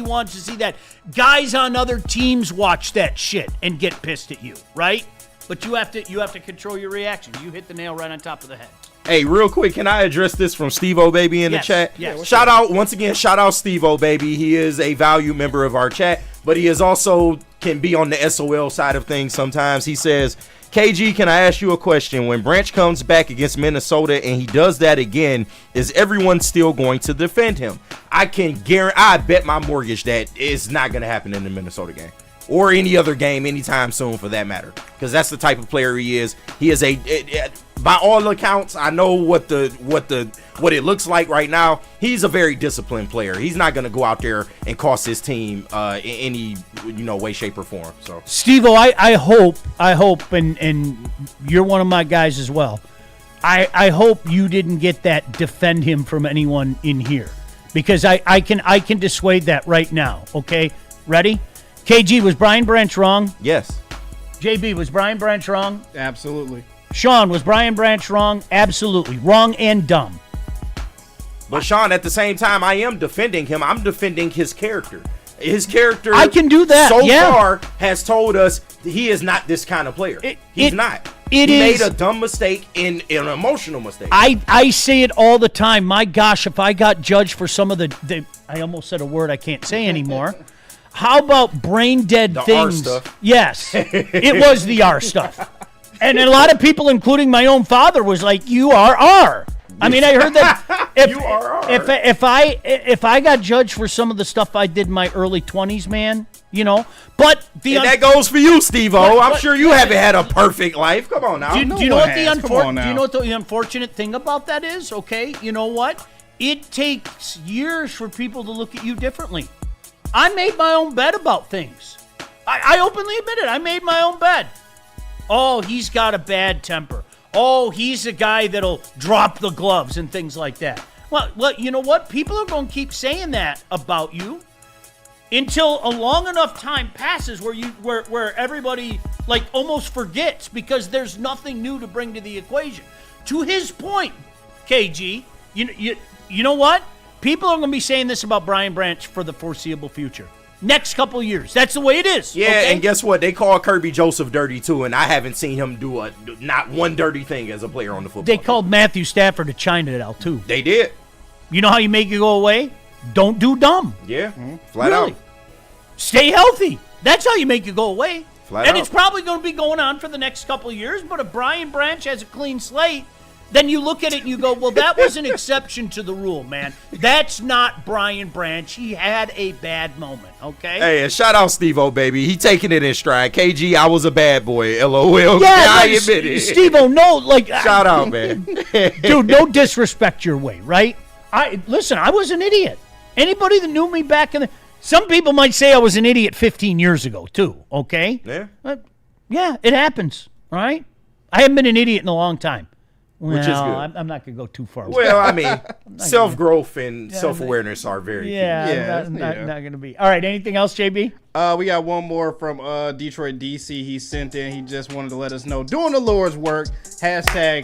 wants to see that. Guys on other teams watch that shit and get pissed at you, right? But you have to control your reactions. You hit the nail right on top of the head. Hey, real quick, can I address this from Steve O Baby in the chat? Yes. Shout out Steve O Baby. He is a valued member of our chat, but he is also can be on the SOL side of things sometimes. He says, KG, can I ask you a question? When Branch comes back against Minnesota and he does that again, is everyone still going to defend him? I bet my mortgage that it's not going to happen in the Minnesota game. or any other game anytime soon for that matter, because that's the type of player he is. He is by all accounts, I know what it looks like right now. He's a very disciplined player. He's not going to go out there and cost his team in any way, shape, or form. So, Steve-O, I hope, and you're one of my guys as well. I hope you didn't get that defend him from anyone in here, because I can dissuade that right now. Okay, ready? KG, was Brian Branch wrong? Yes. JB, was Brian Branch wrong? Absolutely. Sean, was Brian Branch wrong? Absolutely. Wrong and dumb. But Sean, at the same time, I am defending him. I'm defending his character. His character, I can do that. So far, has told us he is not this kind of player. He's not. He made a dumb mistake in an emotional mistake. I say it all the time. My gosh, if I got judged for some of the I almost said a word I can't say anymore. How about brain dead things? R stuff. Yes, it was the R stuff. And a lot of people, including my own father, was like, "You are R." I mean, I heard that. If I got judged for some of the stuff I did in my early 20s, man, But that goes for you, Steve-O. I'm sure you haven't had a perfect life. Come on now. Do you know what the unfortunate thing about that is? Okay, you know what? It takes years for people to look at you differently. I made my own bed about things. I openly admit it. I made my own bed. Oh, he's got a bad temper. Oh, he's a guy that'll drop the gloves and things like that. Well, you know what? People are going to keep saying that about you until a long enough time passes where everybody almost forgets, because there's nothing new to bring to the equation. To his point, KG, you know what? People are going to be saying this about Brian Branch for the foreseeable future. Next couple of years. That's the way it is. Yeah, okay? And guess what? They call Kirby Joseph dirty too, and I haven't seen him do not one dirty thing as a player on the football team. They called Matthew Stafford a China doll too. They did. You know how you make it go away? Don't do dumb. Yeah, flat out. Stay healthy. That's how you make it go away. Flat out. It's probably going to be going on for the next couple of years, but if Brian Branch has a clean slate, then you look at it and you go, well, that was an exception to the rule, man. That's not Brian Branch. He had a bad moment, okay? Hey, and shout out Steve-O, baby. He taking it in stride. KG, I was a bad boy. LOL. Yeah, I admit it. Steve-O, no, shout out, man. Dude, no disrespect your way, right? Listen, I was an idiot. Anybody that knew me back in the... Some people might say I was an idiot 15 years ago, too, okay? Yeah. Yeah, it happens, all right? I haven't been an idiot in a long time. Well, which is good. I'm not going to go too far. Well, I mean, self-growth and self-awareness are very key. Yeah, not going to be. All right, anything else, JB? We got one more from Detroit, DC. He sent in. He just wanted to let us know, doing the Lord's work, hashtag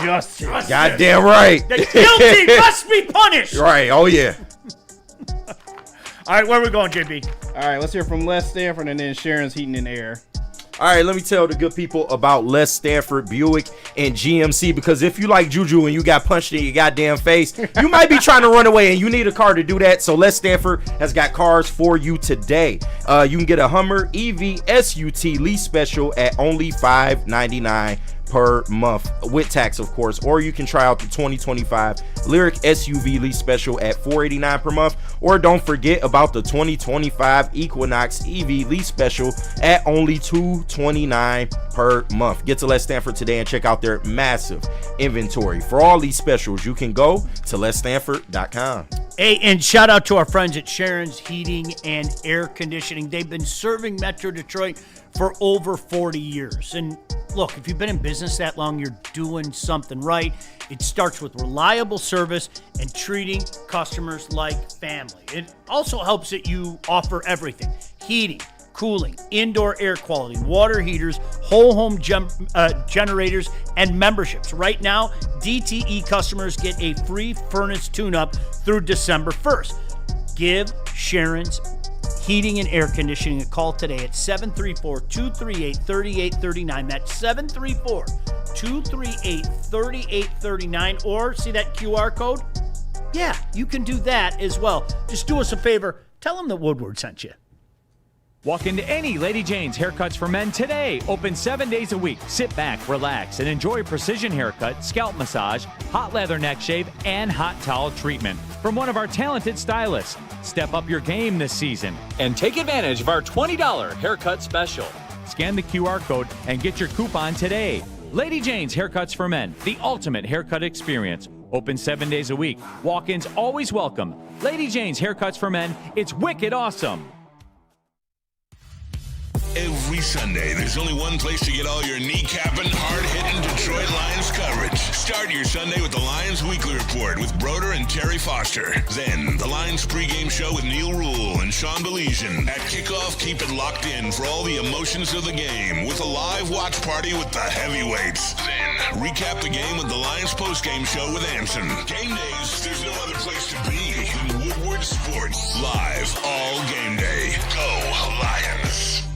justice. Goddamn right. The guilty must be punished. Right, oh yeah. All right, where are we going, JB? All right, let's hear from Les Stanford and then Sharon's Heating and Air. All right, let me tell the good people about Les Stanford Buick and GMC, because if you like Juju and you got punched in your goddamn face, you might be trying to run away and you need a car to do that. So Les Stanford has got cars for you today. You can get a Hummer EV SUT lease special at only $599 per month with tax, of course, or you can try out the 2025 Lyric SUV lease special at $489 per month, or don't forget about the 2025 Equinox EV lease special at only $229 per month. Get to Les Stanford today and check out their massive inventory. For all these specials, you can go to lesstanford.com. Hey, and shout out to our friends at Sharon's Heating and Air Conditioning. They've been serving Metro Detroit for over 40 years. And look, if you've been in business that long, you're doing something right. It starts with reliable service and treating customers like family. It also helps that you offer everything: heating, cooling, indoor air quality, water heaters, whole home generators, and memberships. Right now, DTE customers get a free furnace tune-up through December 1st. Give Sharon's Heating and Air Conditioning a call today at 734-238-3839. That's 734-238-3839. Or see that QR code? Yeah, you can do that as well. Just do us a favor. Tell them that Woodward sent you. Walk into any Lady Jane's Haircuts for Men today. Open 7 days a week. Sit back, relax, and enjoy precision haircut, scalp massage, hot leather neck shave, and hot towel treatment from one of our talented stylists. Step up your game this season and take advantage of our $20 haircut special. Scan the QR code and get your coupon today. Lady Jane's Haircuts for Men, the ultimate haircut experience. Open 7 days a week. Walk-ins always welcome. Lady Jane's Haircuts for Men. It's wicked awesome. Every Sunday, there's only one place to get all your kneecapping, hard-hitting Detroit Lions coverage. Start your Sunday with the Lions Weekly Report with Broder and Terry Foster. Then, the Lions pregame show with Neil Rule and Sean Baligian. At kickoff, keep it locked in for all the emotions of the game with a live watch party with the heavyweights. Then, recap the game with the Lions postgame show with Anson. Game days, there's no other place to be than Woodward Sports. Live all game day. Go Lions!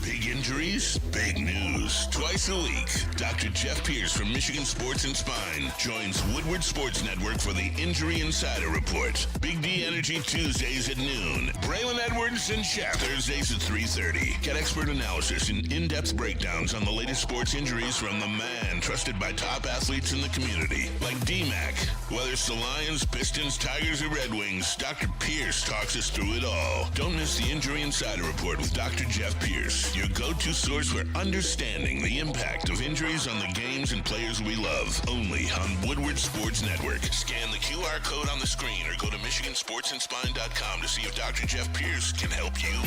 Big injuries, big news. Twice a week, Dr. Jeff Pierce from Michigan Sports and Spine joins Woodward Sports Network for the Injury Insider Report. Big D Energy Tuesdays at noon. Braylon Edwards and Shaq Thursdays at 3:30. Get expert analysis and in-depth breakdowns on the latest sports injuries from the man trusted by top athletes in the community, like D-Mac. Whether it's the Lions, Pistons, Tigers, or Red Wings, Dr. Pierce talks us through it all. Don't miss the Injury Insider Report with Dr. Jeff Pierce, your go-to source for understanding the impact of injuries on the games and players we love. Only on Woodward Sports Network. Scan the QR code on the screen or go to MichiganSportsandSpine.com to see if Dr. Jeff Pierce can help you.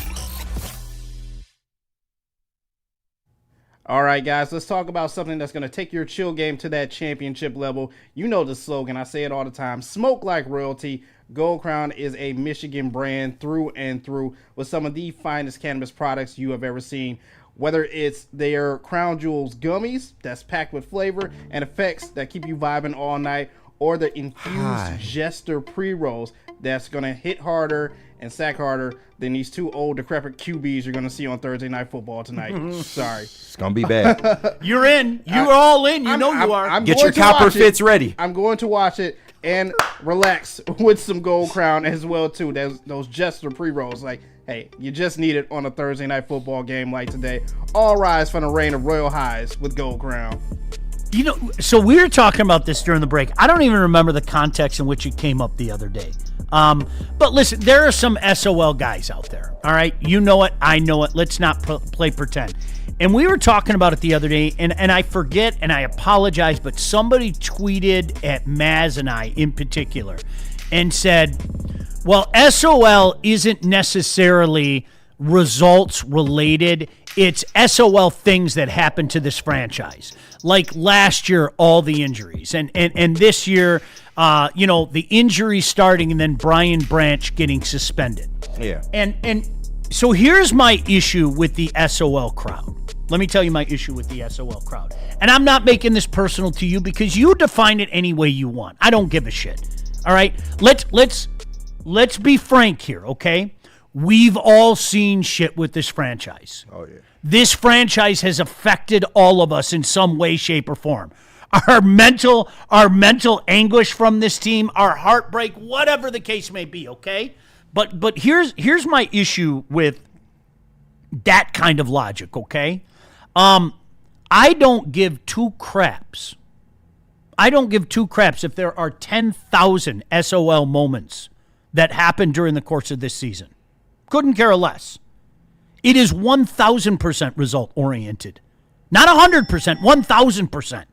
All right, guys, let's talk about something that's going to take your chill game to that championship level. You know the slogan. I say it all the time. Smoke like royalty. Gold Crown is a Michigan brand through and through with some of the finest cannabis products you have ever seen. Whether it's their Crown Jewels gummies that's packed with flavor and effects that keep you vibing all night, or the infused Jester pre-rolls that's going to hit harder and sack harder than these two old decrepit QBs you're going to see on Thursday Night Football tonight. Sorry. It's going to be bad. You're in. You're all in. You know you are. Get your copper fits ready. I'm going to watch it and relax with some Gold Crown as well, too. Those Jester pre-rolls. Like, hey, you just need it on a Thursday Night Football game like today. All rise from the reign of royal highs with Gold Crown. You know, so we were talking about this during the break. I don't even remember the context in which it came up the other day. But listen, there are some SOL guys out there. All right. You know it. I know it. Let's not play pretend. And we were talking about it the other day, and I forget, and I apologize, but somebody tweeted at Maz and I in particular and said, well, SOL isn't necessarily results related. It's SOL things that happened to this franchise. Like last year, all the injuries. And this year, the injuries starting and then Brian Branch getting suspended. Yeah. And so here's my issue with the SOL crowd. Let me tell you my issue with the SOL crowd. And I'm not making this personal to you because you define it any way you want. I don't give a shit. All right? Let's be frank here, okay? We've all seen shit with this franchise. Oh, yeah. This franchise has affected all of us in some way, shape, or form. Our mental anguish from this team, our heartbreak, whatever the case may be, okay? But here's my issue with that kind of logic, okay? I don't give two craps. I don't give two craps if there are 10,000 SOL moments that happen during the course of this season. Couldn't care less. It is 1,000% result oriented. Not 100%, 1,000%.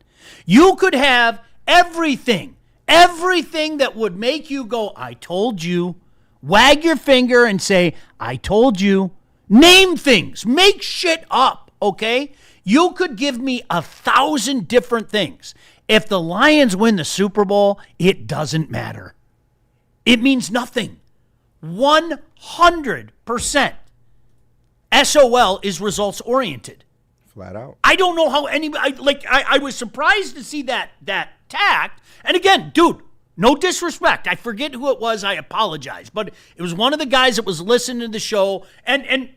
You could have everything that would make you go, I told you. Wag your finger and say, I told you. Name things. Make shit up, okay? You could give me 1,000 different things. If the Lions win the Super Bowl, it doesn't matter. It means nothing. 100%. SOL is results oriented. Flat out. I don't know how anybody, I was surprised to see that tact. And again, dude, no disrespect. I forget who it was. I apologize. But it was one of the guys that was listening to the show and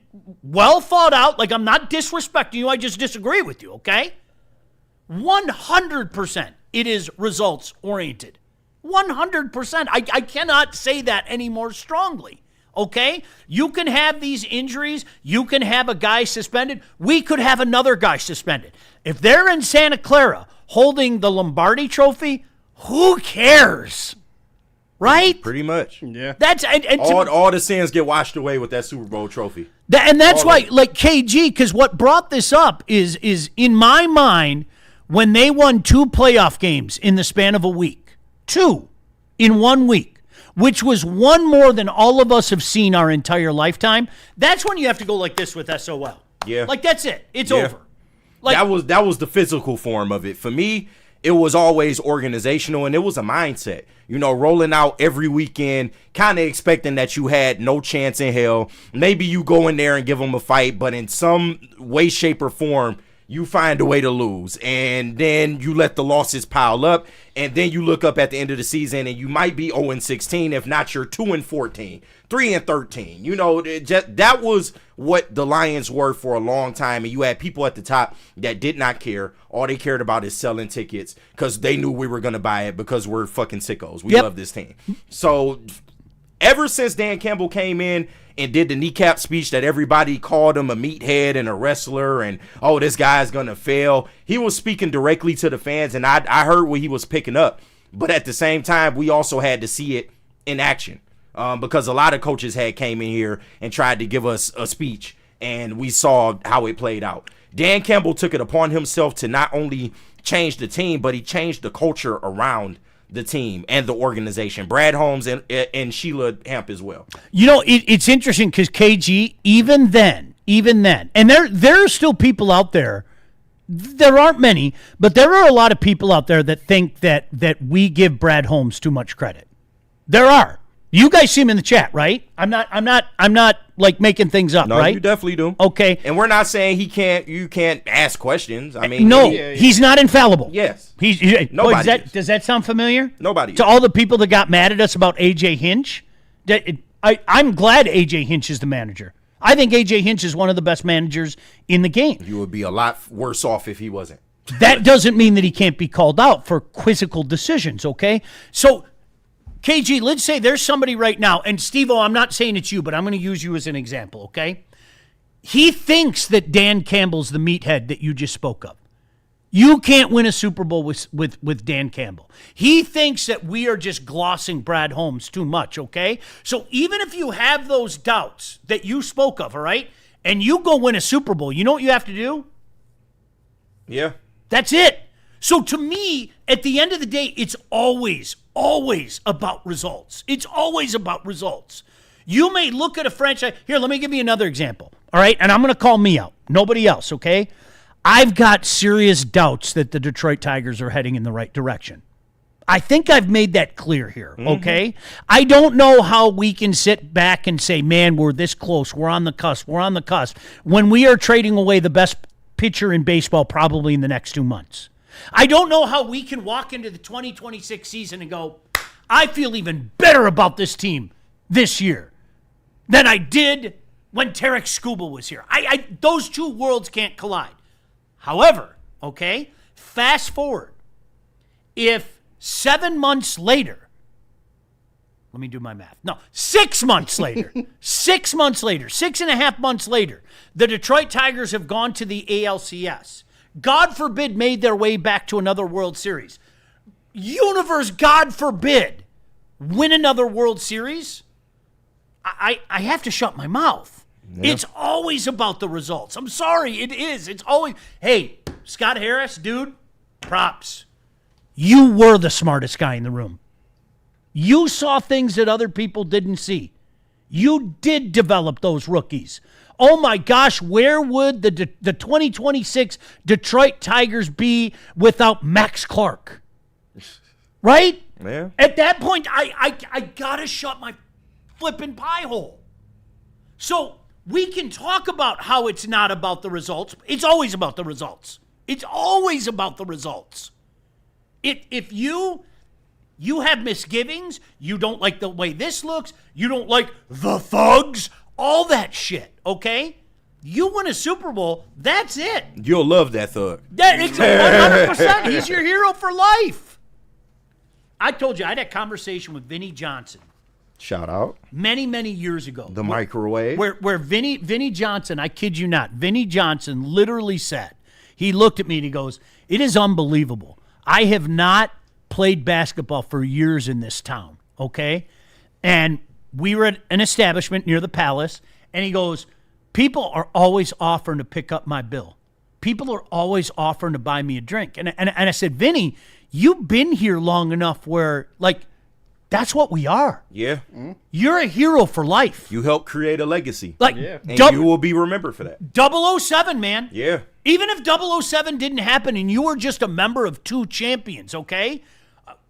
well thought out. Like, I'm not disrespecting you. I just disagree with you, okay? 100% it is results oriented. 100%. I cannot say that any more strongly. okay? You can have these injuries. You can have a guy suspended. We could have another guy suspended. If they're in Santa Clara holding the Lombardi trophy, who cares? Right? Pretty much. Yeah. That's all the sins get washed away with that Super Bowl trophy. And that's why, like KG, because what brought this up is in my mind, when they won 2 playoff games in the span of a week, 2 in 1 week, which was one more than all of us have seen our entire lifetime, that's when you have to go like this with SOL. Yeah. Like, that's it. It's over. Like, that was the physical form of it. For me, it was always organizational, and it was a mindset. You know, rolling out every weekend, kind of expecting that you had no chance in hell. Maybe you go in there and give them a fight, but in some way, shape, or form, you find a way to lose. And then you let the losses pile up, and then you look up at the end of the season, and you might be 0-16, if not you're 2-14, 3-13. You know, that was what the Lions were for a long time, and you had people at the top that did not care. All they cared about is selling tickets because they knew we were going to buy it because we're fucking sickos. We love this team. So ever since Dan Campbell came in and did the kneecap speech that everybody called him a meathead and a wrestler and, oh, this guy's going to fail, he was speaking directly to the fans, and I heard what he was picking up. But at the same time, we also had to see it in action. Because a lot of coaches had came in here and tried to give us a speech, and we saw how it played out. Dan Campbell took it upon himself to not only change the team, but he changed the culture around the team and the organization. Brad Holmes and Sheila Hamp as well. You know, it's interesting because KG, even then, and there are still people out there. There aren't many, but there are a lot of people out there that think that we give Brad Holmes too much credit. There are. You guys see him in the chat, right? I'm not like making things up, no, right? You definitely do. Okay. And we're not saying you can't ask questions. I mean, no, he's not infallible. Yes. Nobody. Does that sound familiar? Nobody. To all the people that got mad at us about AJ Hinch, I'm glad AJ Hinch is the manager. I think AJ Hinch is one of the best managers in the game. You would be a lot worse off if he wasn't. That doesn't mean that he can't be called out for quizzical decisions, okay? So, KG, let's say there's somebody right now, and Steve-O, I'm not saying it's you, but I'm going to use you as an example, okay? He thinks that Dan Campbell's the meathead that you just spoke of. You can't win a Super Bowl with Dan Campbell. He thinks that we are just glossing Brad Holmes too much, okay? So even if you have those doubts that you spoke of, all right, and you go win a Super Bowl, you know what you have to do? Yeah. That's it. So to me, at the end of the day, it's always about results. It's always about results. You may look at a franchise. Here, let me give you another example. All right, and I'm going to call me out. Nobody else, okay? I've got serious doubts that the Detroit Tigers are heading in the right direction. I think I've made that clear here, okay? I don't know how we can sit back and say, man, we're this close. We're on the cusp. We're on the cusp. When we are trading away the best pitcher in baseball probably in the next 2 months. I don't know how we can walk into the 2026 season and go, I feel even better about this team this year than I did when Tarek Skubal was here. Those two worlds can't collide. However, okay, fast forward. If 7 months later, let me do my math. No, 6 months later, 6 months later, 6.5 months later, the Detroit Tigers have gone to the ALCS. God forbid, made their way back to another World Series. Universe, God forbid, win another World Series. I have to shut my mouth. Yeah. It's always about the results. I'm sorry, it is. It's always, hey, Scott Harris, dude, props. You were the smartest guy in the room. You saw things that other people didn't see. You did develop those rookies. Oh my gosh, where would the 2026 Detroit Tigers be without Max Clark? Right? Yeah. At that point, I gotta shut my flipping pie hole. So we can talk about how it's not about the results. It's always about the results. It's always about the results. If you have misgivings, you don't like the way this looks, you don't like the thugs, all that shit, okay? You win a Super Bowl, that's it. You'll love that thug. It's 100%. He's your hero for life. I told you, I had a conversation with Vinny Johnson Shout out. Many, many years ago. The microwave. Where Vinny Johnson, I kid you not, Vinny Johnson literally said, he looked at me and he goes, "It is unbelievable. I have not played basketball for years in this town, okay?" And we were at an establishment near the Palace, and he goes, "People are always offering to pick up my bill. People are always offering to buy me a drink." And I said, "Vinny, you've been here long enough where, like, that's what we are. Yeah. You're a hero for life. You helped create a legacy. Like, and you will be remembered for that. 007, man. Yeah. Even if 007 didn't happen and you were just a member of 2 champions, okay?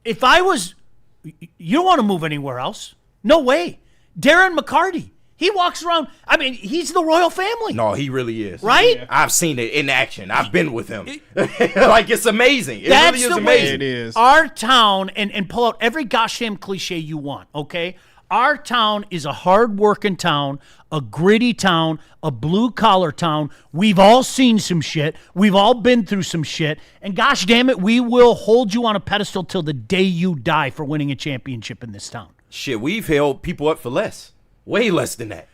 If I was, you don't want to move anywhere else. No way. Darren McCarty, he walks around, I mean, he's the royal family. No, he really is. Right? Yeah. I've seen it in action. I've been with him. Like, it's amazing. It That's really is the amazing. way It is. Our town, and pull out every gosh damn cliche you want, okay? Our town is a hard-working town, a gritty town, a blue-collar town. We've all seen some shit. We've all been through some shit. And gosh damn it, we will hold you on a pedestal till the day you die for winning a championship in this town. Shit, we've held people up for less. Way less than that.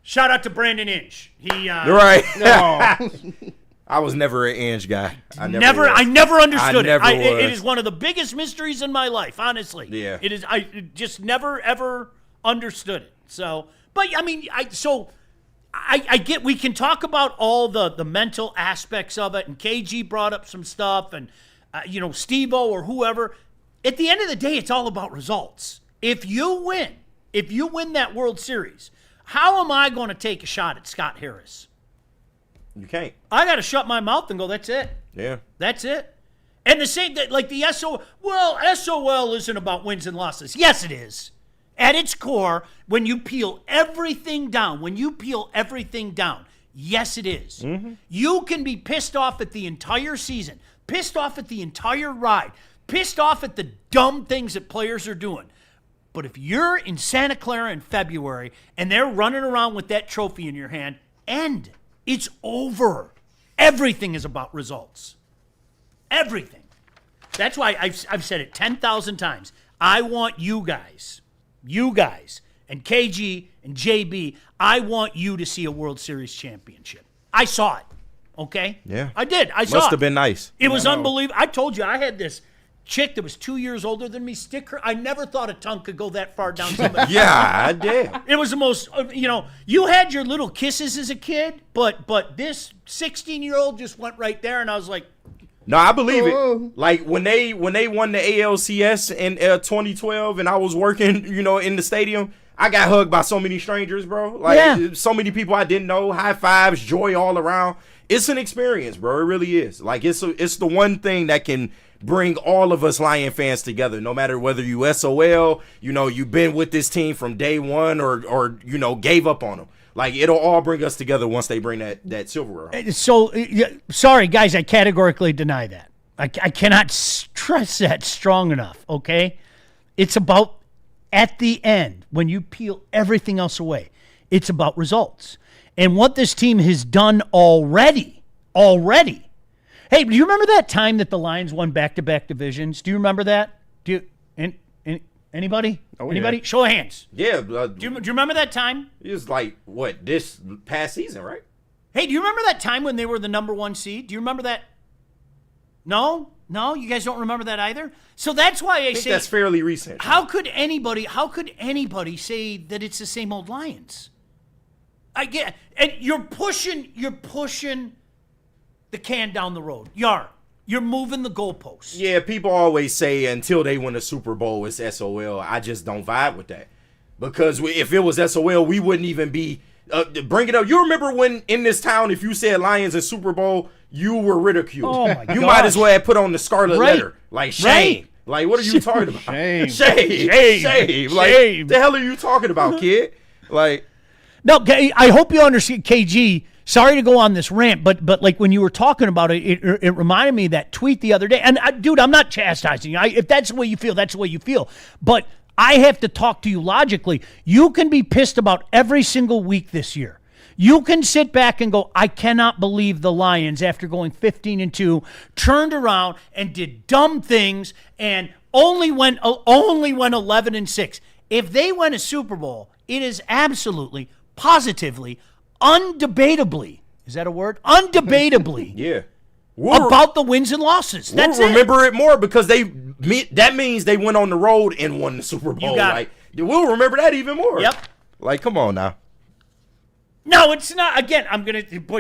Shout out to Brandon Inge. He Right. I was never an Ange guy. I never understood I never it. was. It is one of the biggest mysteries in my life, honestly. Yeah. It is. I just never ever understood it. So, but I mean, I get. We can talk about all the mental aspects of it, and KG brought up some stuff, and Steve-O or whoever. At the end of the day, it's all about results. If you win that World Series, how am I going to take a shot at Scott Harris? You can't. I got to shut my mouth and go, that's it. Yeah. That's it. And the same, like the SOL isn't about wins and losses. Yes, it is. At its core, when you peel everything down, yes, it is. Mm-hmm. You can be pissed off at the entire season, pissed off at the entire ride, pissed off at the dumb things that players are doing. But if you're in Santa Clara in February and they're running around with that trophy in your hand, it's over. Everything is about results. Everything. That's why I've said it 10,000 times. I want you guys, and KG and JB, I want you to see a World Series championship. I saw it, okay? Yeah. I did. I saw it. Must have been nice. It was unbelievable. I told you, I had this chick that was 2 years older than me stick her. I never thought a tongue could go that far down somebody. Yeah, I did. It was the most, you had your little kisses as a kid, but this 16-year-old just went right there, and I was like, no, I believe it. Like when they won the ALCS in 2012, and I was working, in the stadium, I got hugged by so many strangers, bro. Like so many people I didn't know. High fives, joy all around. It's an experience, bro. It really is. Like it's the one thing that can bring all of us Lion fans together, no matter whether you SOL, you've been with this team from day one or gave up on them. Like, it'll all bring us together once they bring that silverware home. So, sorry, guys, I categorically deny that. I cannot stress that strong enough, okay? It's about, at the end, when you peel everything else away, it's about results. And what this team has done already. Hey, do you remember that time that the Lions won back-to-back divisions? Do you remember that? Anybody? Anybody? Yeah. Show of hands. Yeah. Do you remember that time? It was like, this past season, right? Hey, do you remember that time when they were the number 1 seed? Do you remember that? No? You guys don't remember that either? So that's why I say that's fairly recent. How could anybody say that it's the same old Lions? I get, and you're pushing the can down the road. You're moving the goalposts. Yeah, people always say until they win a Super Bowl, it's SOL. I just don't vibe with that. Because if it was SOL, we wouldn't even be bring it up. You remember when in this town, if you said Lions and Super Bowl, you were ridiculed. Oh my You might as well have put on the scarlet letter. Like, shame. Right. Like, what are you talking about? Shame. Like, the hell are you talking about, kid? Like, no, I hope you understand, KG. Sorry to go on this rant, but like when you were talking about it, it reminded me of that tweet the other day. And dude, I'm not chastising you. If that's the way you feel, that's the way you feel. But I have to talk to you logically. You can be pissed about every single week this year. You can sit back and go, I cannot believe the Lions, after going 15-2, turned around and did dumb things and only went 11-6. If they win a Super Bowl, it is absolutely, positively, undebatably, is that a word? Undebatably. Yeah. About the wins and losses. That's we'll remember it more because that means they went on the road and won the Super Bowl. You got like we'll remember that even more. Yep. Like, come on now. No, it's not. Again,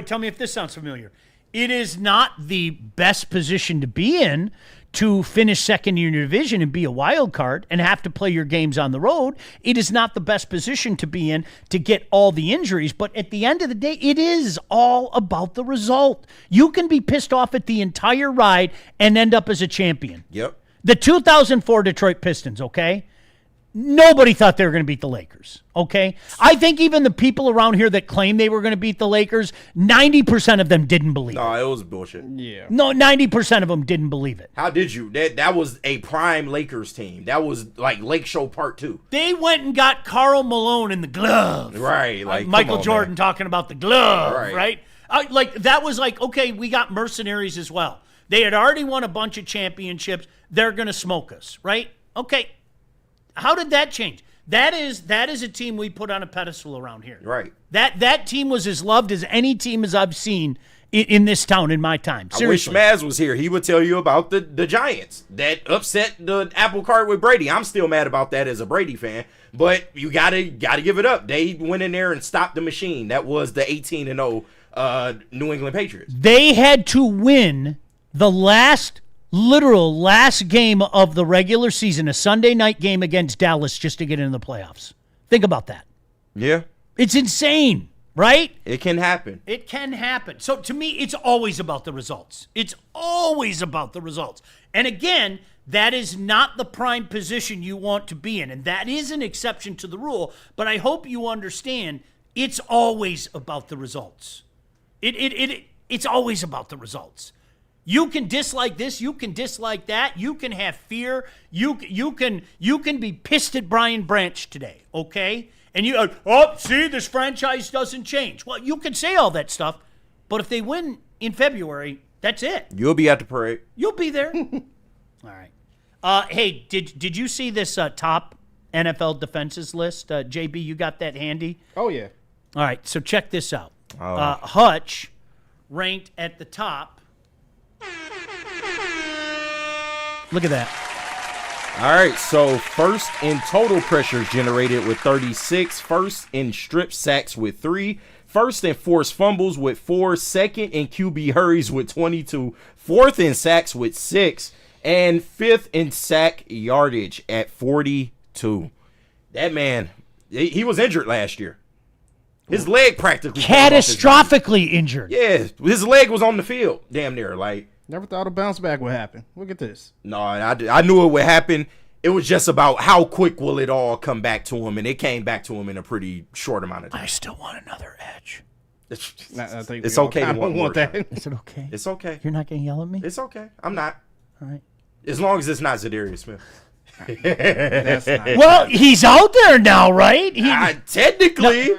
tell me if this sounds familiar. It is not the best position to be in to finish second in your division and be a wild card and have to play your games on the road. It is not the best position to be in to get all the injuries, but at the end of the day, it is all about the result. You can be pissed off at the entire ride and end up as a champion. Yep. The 2004 Detroit Pistons, okay? Nobody thought they were going to beat the Lakers, okay? I think even the people around here that claim they were going to beat the Lakers, 90% of them didn't believe it. No, it was bullshit. Yeah. No, 90% of them didn't believe it. How did you? That was a prime Lakers team. That was like Lake Show Part 2. They went and got Karl Malone in the glove. Right. Like Michael come on, Jordan man. talking about the glove, Right. right? That was like, okay, we got mercenaries as well. They had already won a bunch of championships. They're going to smoke us, right? Okay. How did that change? That is a team we put on a pedestal around here. Right. That team was as loved as any team as I've seen in this town in my time. Seriously. I wish Maz was here. He would tell you about the Giants that upset the apple cart with Brady. I'm still mad about that as a Brady fan, but you gotta give it up. They went in there and stopped the machine. That was the 18-0 New England Patriots. They had to win the last game of the regular season, a Sunday night game against Dallas, just to get into the playoffs. Think about that. Yeah. It's insane, right? It can happen. It can happen. So to me, it's always about the results. It's always about the results. And again, that is not the prime position you want to be in. And that is an exception to the rule. But I hope you understand it's always about the results. It's always about the results. You can dislike this. You can dislike that. You can have fear. You can be pissed at Brian Branch today, okay? And see, this franchise doesn't change. Well, you can say all that stuff, but if they win in February, that's it. You'll be at the parade. You'll be there. All right. Hey, did you see this top NFL defenses list? JB, you got that handy? Oh, yeah. All right, so check this out. Hutch ranked at the top. Look at that. All right, so first in total pressures generated with 36, first in strip sacks with 3, first in forced fumbles with 4, second in QB hurries with 22, fourth in sacks with 6, and fifth in sack yardage at 42. That man, he was injured last year. His leg practically catastrophically injured. Yeah, his leg was on the field, damn near. Like, never thought a bounce back would happen. Look at this. No, I knew it would happen. It was just about how quick will it all come back to him, and it came back to him in a pretty short amount of time. I still want another edge. It's okay to want that. Is it okay? It's okay. You're not going to yell at me? It's okay. I'm not. All right. As long as it's not Zadarius Smith. That's not. Well, he's out there now, right? Technically.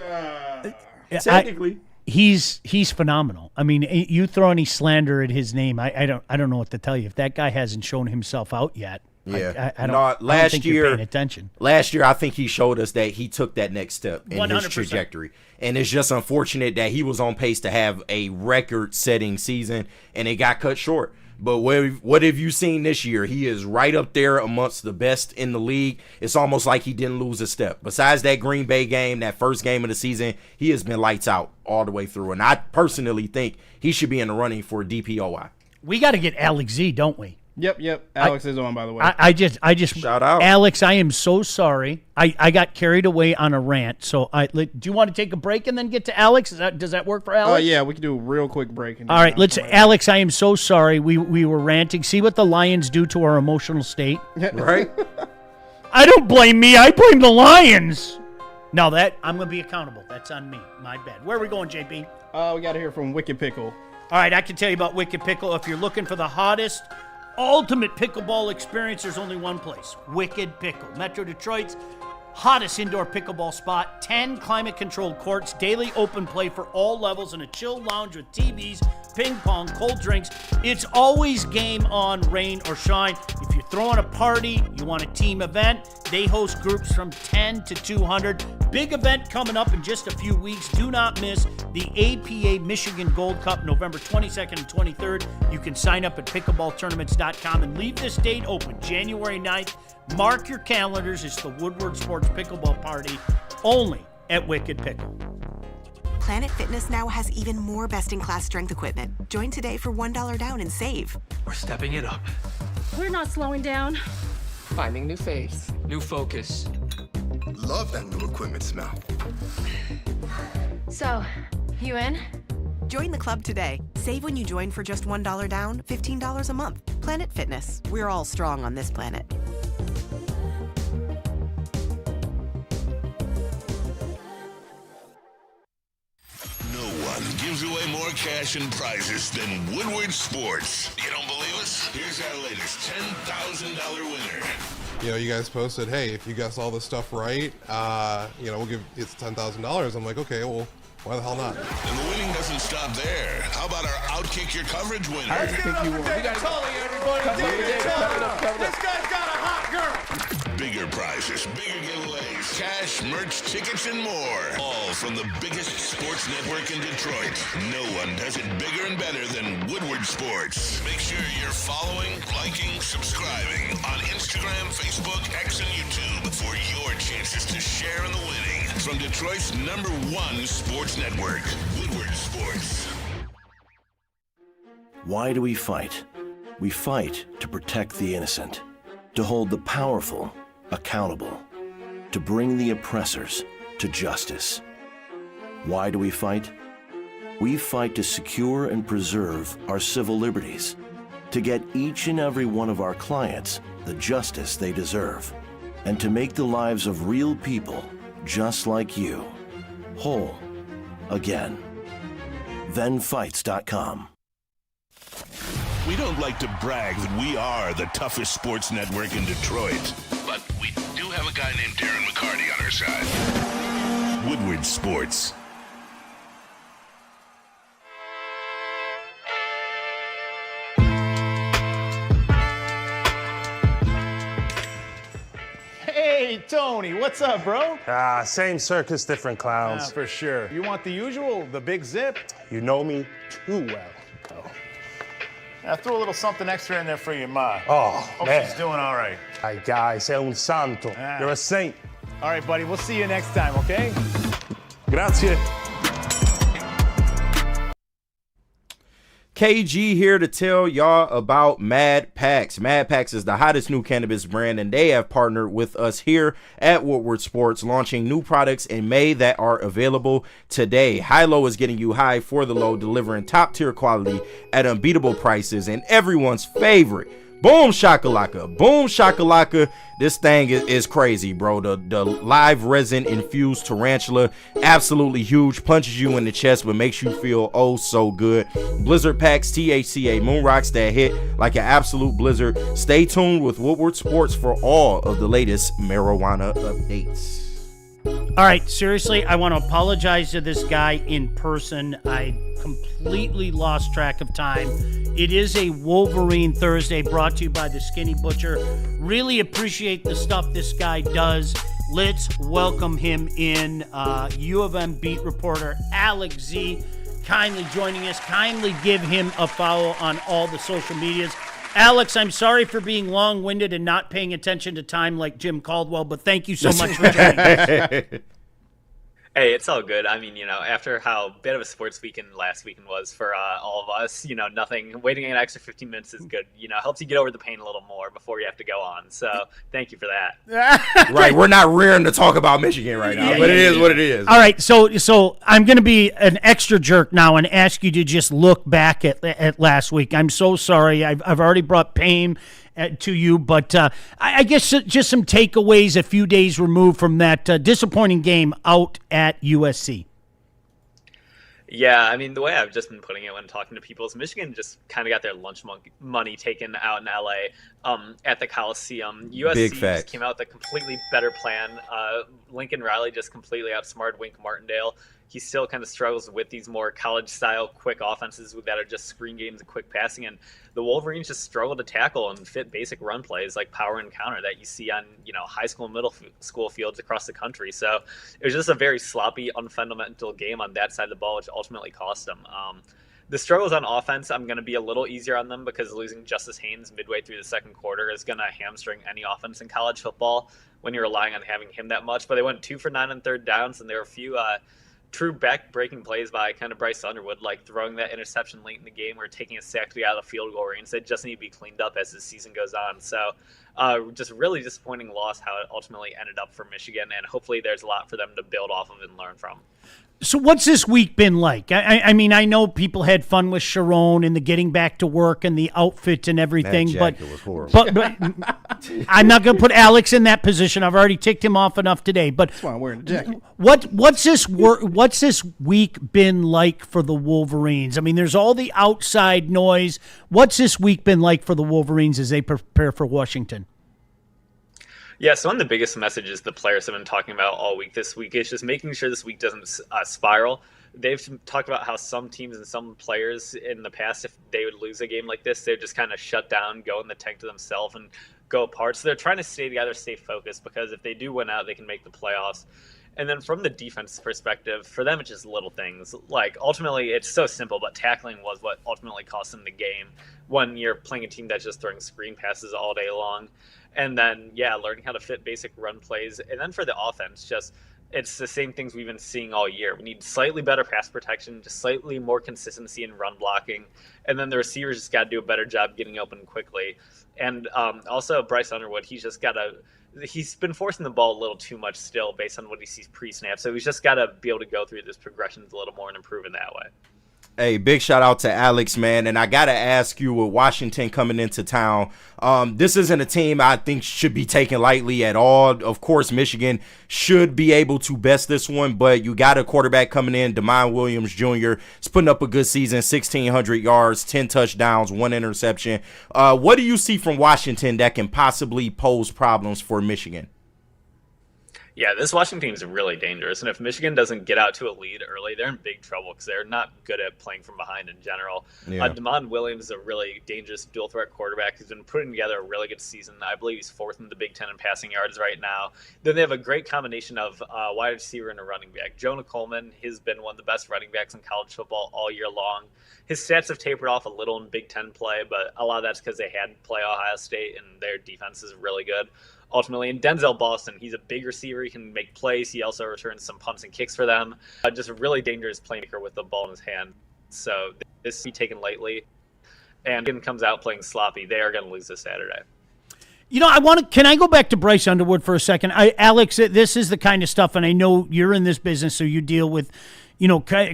Technically. He's phenomenal. I mean, you throw any slander at his name, I don't know what to tell you. If that guy hasn't shown himself out yet, yeah. I don't think you're paying attention. Last year, I think he showed us that he took that next step in 100%. his trajectory. And it's just unfortunate that he was on pace to have a record-setting season, and it got cut short. But what have you seen this year? He is right up there amongst the best in the league. It's almost like he didn't lose a step. Besides that Green Bay game, that first game of the season, he has been lights out all the way through. And I personally think he should be in the running for DPOY. We got to get Alex Z, don't we? Yep. Alex is on, by the way. I just shout out, Alex. I am so sorry. I got carried away on a rant. So do you want to take a break and then get to Alex? Does that work for Alex? Oh yeah, we can do a real quick break. All right, Alex, I am so sorry. We were ranting. See what the Lions do to our emotional state. Right. I don't blame me. I blame the Lions. No, I'm gonna be accountable. That's on me. My bad. Where are we going, JB? We got to hear from Wicked Pickle. All right, I can tell you about Wicked Pickle. If you're looking for the hottest, ultimate pickleball experience, there's only one place: Wicked Pickle. Metro Detroit's hottest indoor pickleball spot. 10 climate-controlled courts, daily open play for all levels, and a chill lounge with TVs ping pong, cold drinks. It's always game on, rain or shine. If you're throwing a party, you want a team event, they host groups from 10 to 200. Big event coming up in just a few weeks. Do not miss the APA Michigan Gold Cup, November 22nd and 23rd. You can sign up at pickleballtournaments.com and leave this date open, January 9th. Mark your calendars. It's the Woodward Sports Pickleball Party, only at Wicked Pickle. Planet Fitness now has even more best-in-class strength equipment. Join today for $1 down and save. We're stepping it up. We're not slowing down. Finding new faith, new focus. Love that new equipment smell. So, you in? Join the club today. Save when you join for just $1 down, $15 a month. Planet Fitness. We're all strong on this planet. No one gives away more cash and prizes than Woodward Sports. You don't believe us? Here's our latest $10,000 winner. You know, you guys posted, hey, if you guess all this stuff right, you know, we'll give it's $10,000. I'm like, okay, well, why the hell not? And the winning doesn't stop there. How about our Outkick Your Coverage winner? Let's give it up for David Tully, everybody. David Tully. This guy's got a hot girl. Bigger prizes, bigger giveaways, cash, merch, tickets, and more. All from the biggest sports network in Detroit. No one does it bigger and better than Woodward Sports. Make sure you're following, liking, subscribing on Instagram, Facebook, X, and YouTube for your chances to share in the winning. From Detroit's #1 sports network, Woodward Sports. Why do we fight? We fight to protect the innocent, to hold the powerful accountable, to bring the oppressors to justice. Why do we fight? We fight to secure and preserve our civil liberties, to get each and every one of our clients the justice they deserve, and to make the lives of real people just like you whole again. ThenFights.com. We don't like to brag that we are the toughest sports network in Detroit, but we do have a guy named Darren McCarty on our side. Woodward Sports. Hey, Tony, what's up, bro? Same circus, different clowns. For sure. You want the usual, the big zip? You know me too well. I threw a little something extra in there for your ma. Oh, Hope man. she's doing all right. Ay, guy, sei un santo. You're a saint. All right, buddy, we'll see you next time, okay? Grazie. KG here to tell y'all about Mad Packs. Mad Packs is the hottest new cannabis brand, and they have partnered with us here at Woodward Sports, launching new products in May that are available today. High-Low is getting you high for the low, delivering top-tier quality at unbeatable prices, and everyone's favorite, Boom Shakalaka. Boom Shakalaka. This thing is crazy, bro. The live resin infused tarantula, absolutely huge. Punches you in the chest, but makes you feel oh so good. Blizzard packs, THCA moon rocks that hit like an absolute blizzard. Stay tuned with Woodward Sports for all of the latest marijuana updates. All right, seriously, I want to apologize to this guy in person. I completely lost track of time. It is a Wolverine Thursday brought to you by the Skinny Butcher. Really appreciate the stuff this guy does. Let's welcome him in. U of M beat reporter Alex Z kindly joining us. Kindly give him a follow on all the social medias. Alex, I'm sorry for being long-winded and not paying attention to time like Jim Caldwell, but thank you so much for joining us. Hey, it's all good. I mean, you know, after how bit of a sports weekend last weekend was for all of us, you know, waiting an extra 15 minutes is good. You know, helps you get over the pain a little more before you have to go on. So thank you for that. Right, we're not rearing to talk about Michigan right now, but it is what it is. All right, so I'm going to be an extra jerk now and ask you to just look back at last week. I'm so sorry. I've already brought pain to you, but I guess just some takeaways a few days removed from that disappointing game out at USC. Yeah, I mean, the way I've just been putting it when talking to people is Michigan just kind of got their lunch money taken out in LA. at the Coliseum. Big USC just facts. came out with a completely better plan. Lincoln Riley just completely outsmarted Wink Martindale. He still kind of struggles with these more college-style quick offenses that are just screen games and quick passing, and the Wolverines just struggle to tackle and fit basic run plays like power and counter that you see on high school and middle school fields across the country. So it was just a very sloppy, unfundamental game on that side of the ball, which ultimately cost them. The struggles on offense, I'm going to be a little easier on them because losing Justice Haynes midway through the second quarter is going to hamstring any offense in college football when you're relying on having him that much. But they went 2 for 9 on third downs, and there were a few true back-breaking plays by kind of Bryce Underwood, like throwing that interception late in the game or taking a sack to be out of the field goal range that just need to be cleaned up as the season goes on. So just really disappointing loss how it ultimately ended up for Michigan, and hopefully there's a lot for them to build off of and learn from. So what's this week been like? I mean, I know people had fun with Sharon and the getting back to work and the outfit and everything, That jacket was horrible. but I'm not going to put Alex in that position. I've already ticked him off enough today. But That's why I'm wearing a jacket. What's this week been like for the Wolverines? I mean, there's all the outside noise. What's this week been like for the Wolverines as they prepare for Washington? Yeah, so one of the biggest messages the players have been talking about all week this week is just making sure this week doesn't spiral. They've talked about how some teams and some players in the past, if they would lose a game like this, they'd just kind of shut down, go in the tank to themselves, and go apart. So they're trying to stay together, stay focused, because if they do win out, they can make the playoffs. And then from the defense perspective, for them, it's just little things. Like, ultimately, it's so simple, but tackling was what ultimately cost them the game when you're playing a team that's just throwing screen passes all day long. And then, learning how to fit basic run plays. And then for the offense, it's the same things we've been seeing all year. We need slightly better pass protection, just slightly more consistency in run blocking. And then the receivers just got to do a better job getting open quickly. And also Bryce Underwood, he's been forcing the ball a little too much still based on what he sees pre-snap. So he's just got to be able to go through this progressions a little more and improve in that way. Hey, big shout out to Alex, man. And I got to ask you, with Washington coming into town, this isn't a team I think should be taken lightly at all. Of course, Michigan should be able to best this one, but you got a quarterback coming in, Damon Williams Jr. He's putting up a good season, 1,600 yards, 10 touchdowns, 1 interception. What do you see from Washington that can possibly pose problems for Michigan? Yeah, this Washington team is really dangerous, and if Michigan doesn't get out to a lead early, they're in big trouble because they're not good at playing from behind in general. Yeah. Damon Williams is a really dangerous dual-threat quarterback who's been putting together a really good season. I believe he's 4th in the Big Ten in passing yards right now. Then they have a great combination of wide receiver and a running back. Jonah Coleman has been one of the best running backs in college football all year long. His stats have tapered off a little in Big Ten play, but a lot of that's because they had to play Ohio State, and their defense is really good. Ultimately, and Denzel Boston, he's a big receiver. He can make plays. He also returns some punts and kicks for them. Just a really dangerous playmaker with the ball in his hand. So this be taken lightly. And Michigan comes out playing sloppy. They are going to lose this Saturday. Can I go back to Bryce Underwood for a second? Alex, this is the kind of stuff, and I know you're in this business, so you deal with,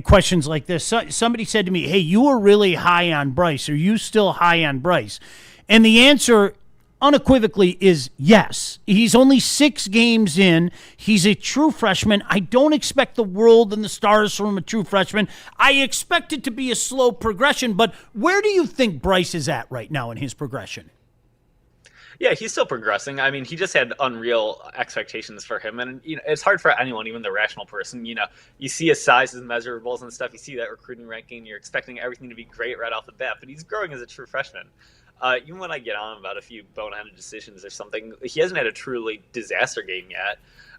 questions like this. Somebody said to me, hey, you were really high on Bryce. Are you still high on Bryce? And the answer unequivocally is yes. He's only 6 games in. He's a true freshman. I don't expect the world and the stars from a true freshman. I expect it to be a slow progression, but where do you think Bryce is at right now in his progression? Yeah, he's still progressing. I mean, he just had unreal expectations for him. And, it's hard for anyone, even the rational person. You see his size, his measurables and stuff. You see that recruiting ranking. You're expecting everything to be great right off the bat. But he's growing as a true freshman. Even when I get on about a few boneheaded decisions or something, he hasn't had a truly disaster game yet.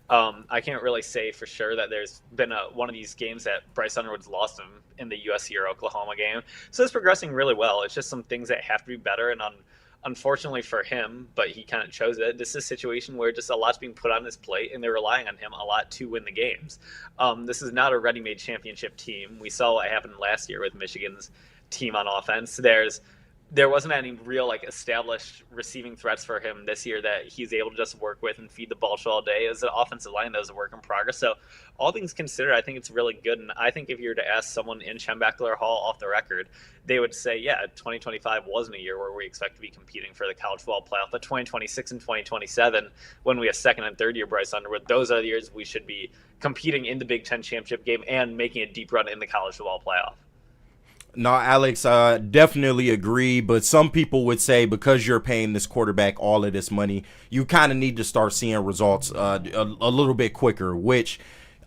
I can't really say for sure that there's been one of these games that Bryce Underwood's lost him in the USC or Oklahoma game. So it's progressing really well. It's just some things that have to be better. And unfortunately for him, but he kind of chose it, this is a situation where just a lot's being put on his plate and they're relying on him a lot to win the games. This is not a ready-made championship team. We saw what happened last year with Michigan's team on offense. There wasn't any real established receiving threats for him this year that he's able to just work with and feed the ball to all day. As an offensive line, that was a work in progress. So all things considered, I think it's really good. And I think if you were to ask someone in Schembechler Hall off the record, they would say, yeah, 2025 wasn't a year where we expect to be competing for the college football playoff. But 2026 and 2027, when we have second and third year Bryce Underwood, those are the years we should be competing in the Big Ten championship game and making a deep run in the college football playoff. No, Alex, definitely agree. But some people would say because you're paying this quarterback all of this money, you kind of need to start seeing results a little bit quicker, which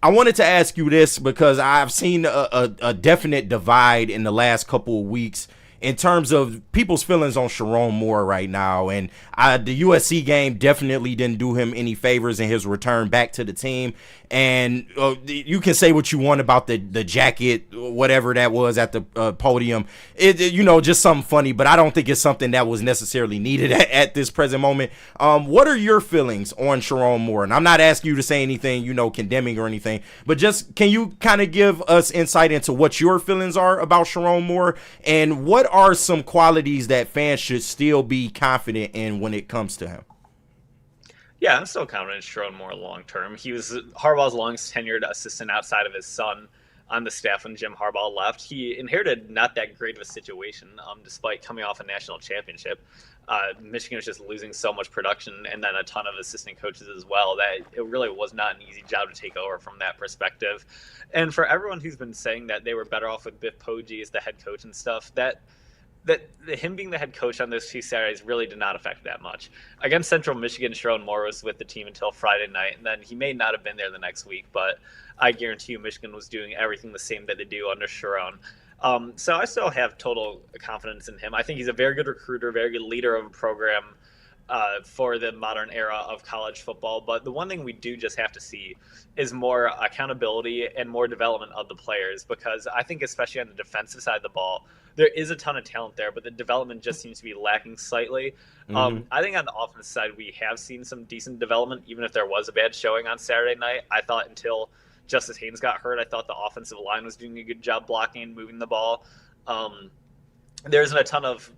I wanted to ask you this because I've seen a definite divide in the last couple of weeks in terms of people's feelings on Sharon Moore right now. And the USC game definitely didn't do him any favors in his return back to the team. And you can say what you want about the jacket, whatever that was at the podium. Just something funny, but I don't think it's something that was necessarily needed at this present moment. What are your feelings on Sharon Moore? And I'm not asking you to say anything, condemning or anything, but just can you kind of give us insight into what your feelings are about Sharon Moore and what are some qualities that fans should still be confident in when it comes to him? Yeah, I'm still confident in Sharon Moore long term. He was Harbaugh's longest tenured assistant outside of his son on the staff when Jim Harbaugh left. He inherited not that great of a situation, despite coming off a national championship. Michigan was just losing so much production and then a ton of assistant coaches as well that it really was not an easy job to take over from that perspective. And for everyone who's been saying that they were better off with Biff Poggi as the head coach and stuff, that him being the head coach on those 2 Saturdays really did not affect that much. Against Central Michigan, Sharon Moore was with the team until Friday night, and then he may not have been there the next week, but I guarantee you Michigan was doing everything the same that they do under Sharon. So I still have total confidence in him. I think he's a very good recruiter, very good leader of a program for the modern era of college football. But the one thing we do just have to see is more accountability and more development of the players, because I think especially on the defensive side of the ball, there is a ton of talent there, but the development just seems to be lacking slightly. I think on the offensive side, we have seen some decent development, even if there was a bad showing on Saturday night. I thought until Justice Haynes got hurt, I thought the offensive line was doing a good job blocking and moving the ball. There isn't a ton of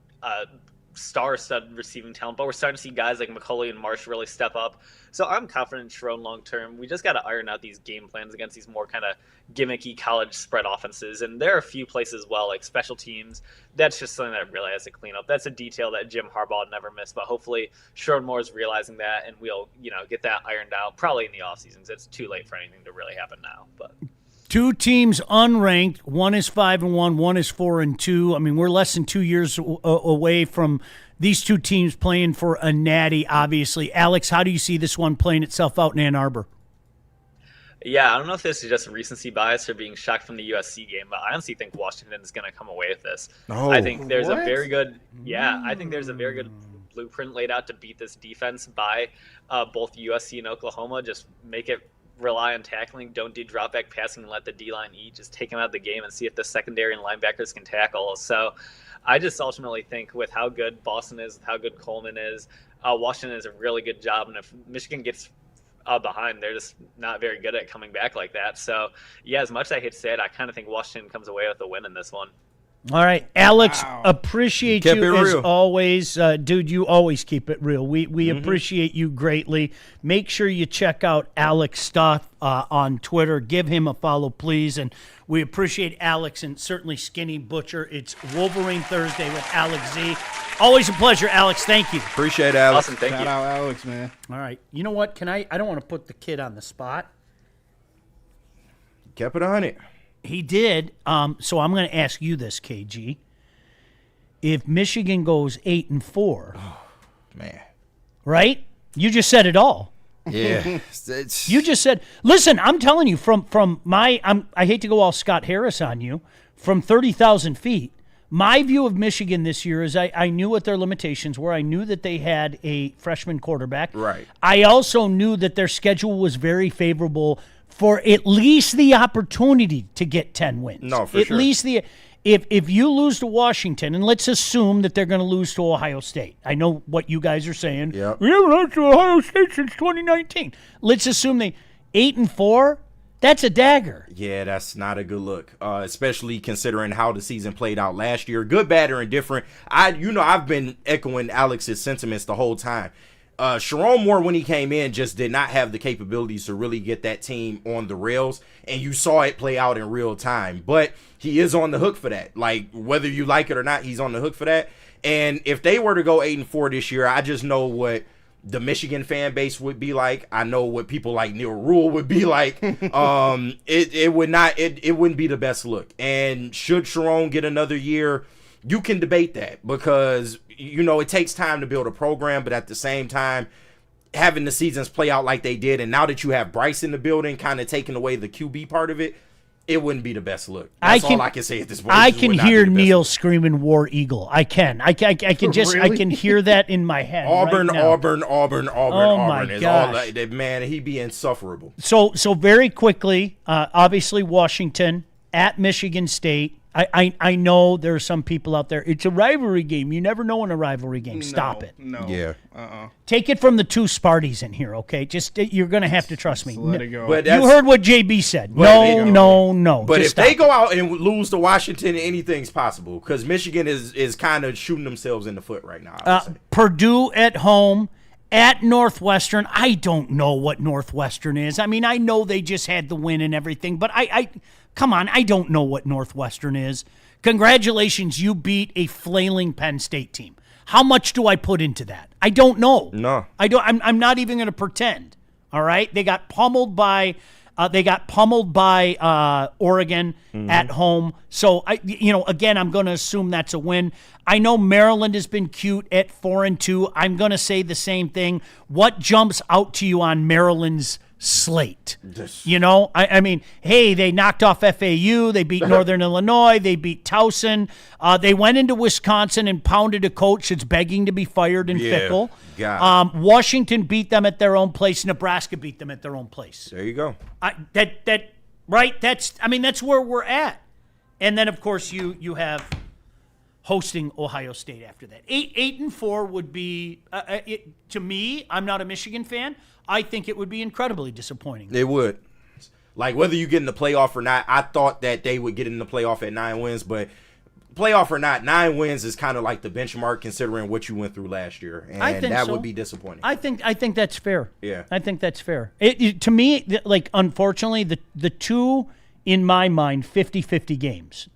star-studded receiving talent, but we're starting to see guys like McCulley and Marsh really step up. So I'm confident in Sharon long term. We just got to iron out these game plans against these more kind of gimmicky college spread offenses. And there are a few places as well, like special teams. That's just something that really has to clean up. That's a detail that Jim Harbaugh never missed, but hopefully Sharon Moore is realizing that, and we'll get that ironed out probably in the off seasons. It's too late for anything to really happen now, but. 2 teams unranked. One is 5-1. One is 4-2. I mean, we're less than 2 years away from these 2 teams playing for a natty, obviously. Alex, how do you see this one playing itself out in Ann Arbor? Yeah, I don't know if this is just recency bias or being shocked from the USC game, but I honestly think Washington is going to come away with this. Oh, I think there's a very good blueprint laid out to beat this defense by both USC and Oklahoma. Just make it rely on tackling, don't do drop back passing and let the D-line eat. Just take them out of the game and see if the secondary and linebackers can tackle. So I just ultimately think with how good Boston is, how good Coleman is, Washington is a really good job. And if Michigan gets behind, they're just not very good at coming back like that. So, yeah, as much as I hate to say it, I kind of think Washington comes away with a win in this one. All right, Alex, appreciate you as always. Dude, you always keep it real. We appreciate you greatly. Make sure you check out Alex stuff on Twitter. Give him a follow, please. And we appreciate Alex and certainly Skinny Butcher. It's Wolverine Thursday with Alex Z. Always a pleasure, Alex. Thank you. Appreciate it, Alex. Awesome, thank you. Shout out Alex, man. All right. You know what? I don't want to put the kid on the spot. Kept it on it. He did. So I'm going to ask you this, KG. If Michigan goes 8-4, man, right? You just said it all. Yeah, you just said. Listen, I'm telling you from my. I hate to go all Scott Harris on you. From 30,000 feet, my view of Michigan this year is I knew what their limitations were. I knew that they had a freshman quarterback. Right. I also knew that their schedule was very favorable for at least the opportunity to get 10 wins. No, for at sure. At least if you lose to Washington, and let's assume that they're going to lose to Ohio State. I know what you guys are saying. Yep. We haven't lost to Ohio State since 2019. Let's assume they 8-4. That's a dagger. Yeah, that's not a good look, especially considering how the season played out last year. Good, bad, or indifferent. I've been echoing Alex's sentiments the whole time. Sharon Moore, when he came in, just did not have the capabilities to really get that team on the rails, and you saw it play out in real time. But he is on the hook for that. Like, whether you like it or not, he's on the hook for that. And if they were to go 8-4 this year, I just know what the Michigan fan base would be like. I know what people like Neil Rule would be like. It wouldn't be the best look. And should Sharon get another year, you can debate that because, you know, it takes time to build a program, but at the same time, having the seasons play out like they did, and now that you have Bryce in the building, kind of taking away the QB part of it, it wouldn't be the best look. That's all I can say at this point. I can hear Neil screaming "War Eagle." I can just Really? I can hear that in my head. Auburn, right now. Auburn. Oh my is gosh. all that, man. He'd be insufferable. So very quickly, obviously Washington at Michigan State. I know there are some people out there. It's a rivalry game. You never know in a rivalry game. Stop it. No. Yeah. Take it from the two Sparties in here, okay? Just you're going to have to trust me. let it go. But You heard what JB said. No. But Just if they stop. go out and lose to Washington, anything's possible because Michigan is kind of shooting themselves in the foot right now. I would say. Purdue at home, at Northwestern. I don't know what Northwestern is. I mean, I know they just had the win and everything, but I come on, I don't know what Northwestern is. Congratulations, you beat a flailing Penn State team. How much do I put into that? I don't know. No. I don't. I'm not even going to pretend. All right, they got pummeled by Oregon at home. So again, I'm going to assume that's a win. I know Maryland has been cute at 4-2. I'm going to say the same thing. What jumps out to you on Maryland's slate? You know, I mean, hey, they knocked off FAU. They beat Northern Illinois. They beat Towson. They went into Wisconsin and pounded a coach that's begging to be fired and fickle. Washington beat them at their own place. Nebraska beat them at their own place. There you go. That's where we're at. And then, of course, you have hosting Ohio State after that. 8-4 would be, to me, I'm not a Michigan fan. I think it would be incredibly disappointing. It would. Like, whether you get in the playoff or not, I thought that they would get in the playoff at 9 wins, but playoff or not, 9 wins is kind of like the benchmark considering what you went through last year, and that would be disappointing. I think that's fair. Yeah. I think that's fair. To me, like, unfortunately, the two, in my mind, 50-50 games.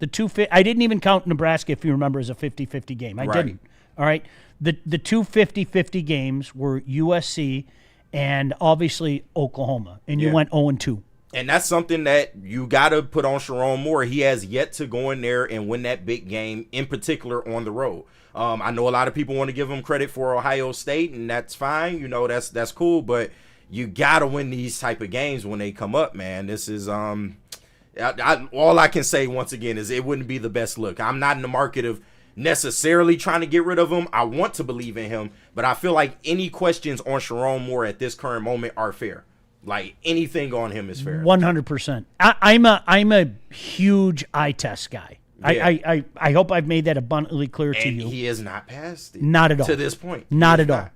I didn't even count Nebraska, if you remember, as a 50-50 game. I didn't. All right? The two 50-50 games were USC and obviously Oklahoma, and you went 0-2. And that's something that you got to put on Sharon Moore. He has yet to go in there and win that big game, in particular on the road. I know a lot of people want to give him credit for Ohio State, and that's fine. You know, that's cool, but you got to win these type of games when they come up, man. This is all I can say once again is it wouldn't be the best look. I'm not in the market of necessarily trying to get rid of him. I want to believe in him, but I feel like any questions on Sharon Moore at this current moment are fair. Like, anything on him is fair. 100%. I'm a huge eye test guy. Yeah. I hope I've made that abundantly clear to you. He is not past it. Not at all. To this point. Not at all.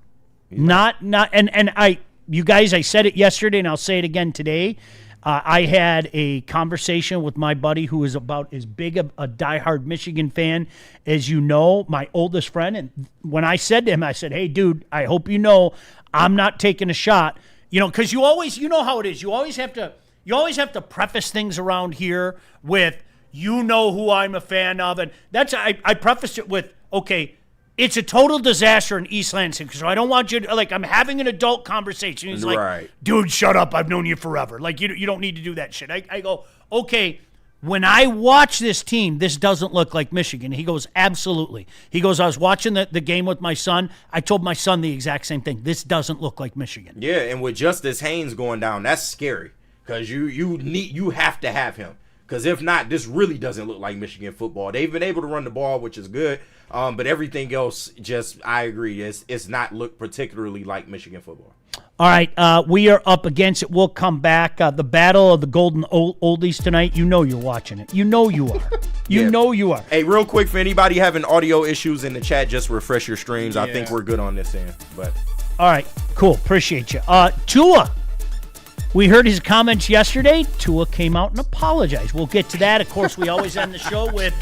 Not you guys, I said it yesterday and I'll say it again today. I had a conversation with my buddy who is about as big a diehard Michigan fan as you know, my oldest friend. And when I said to him, I said, hey, dude, I hope you know I'm not taking a shot. You know, because you know how it is. You always have to preface things around here with, you know who I'm a fan of. And that's, I prefaced it with, okay, it's a total disaster in East Lansing, so I don't want you to, like, I'm having an adult conversation. He's like, dude, shut up. I've known you forever. Like, you don't need to do that shit. I go, okay, when I watch this team, this doesn't look like Michigan. He goes, absolutely. He goes, I was watching the game with my son. I told my son the exact same thing. This doesn't look like Michigan. Yeah, and with Justice Haynes going down, that's scary because you have to have him. Because if not, this really doesn't look like Michigan football. They've been able to run the ball, which is good. But everything else, I agree, it's not looked particularly like Michigan football. All right, we are up against it. We'll come back. The battle of the golden oldies tonight. You know you're watching it. You know you are. You know you are. Hey, real quick, for anybody having audio issues in the chat, just refresh your streams. I think we're good on this end. But all right, cool. Appreciate you. Tua. We heard his comments yesterday. Tua came out and apologized. We'll get to that. Of course, we always end the show with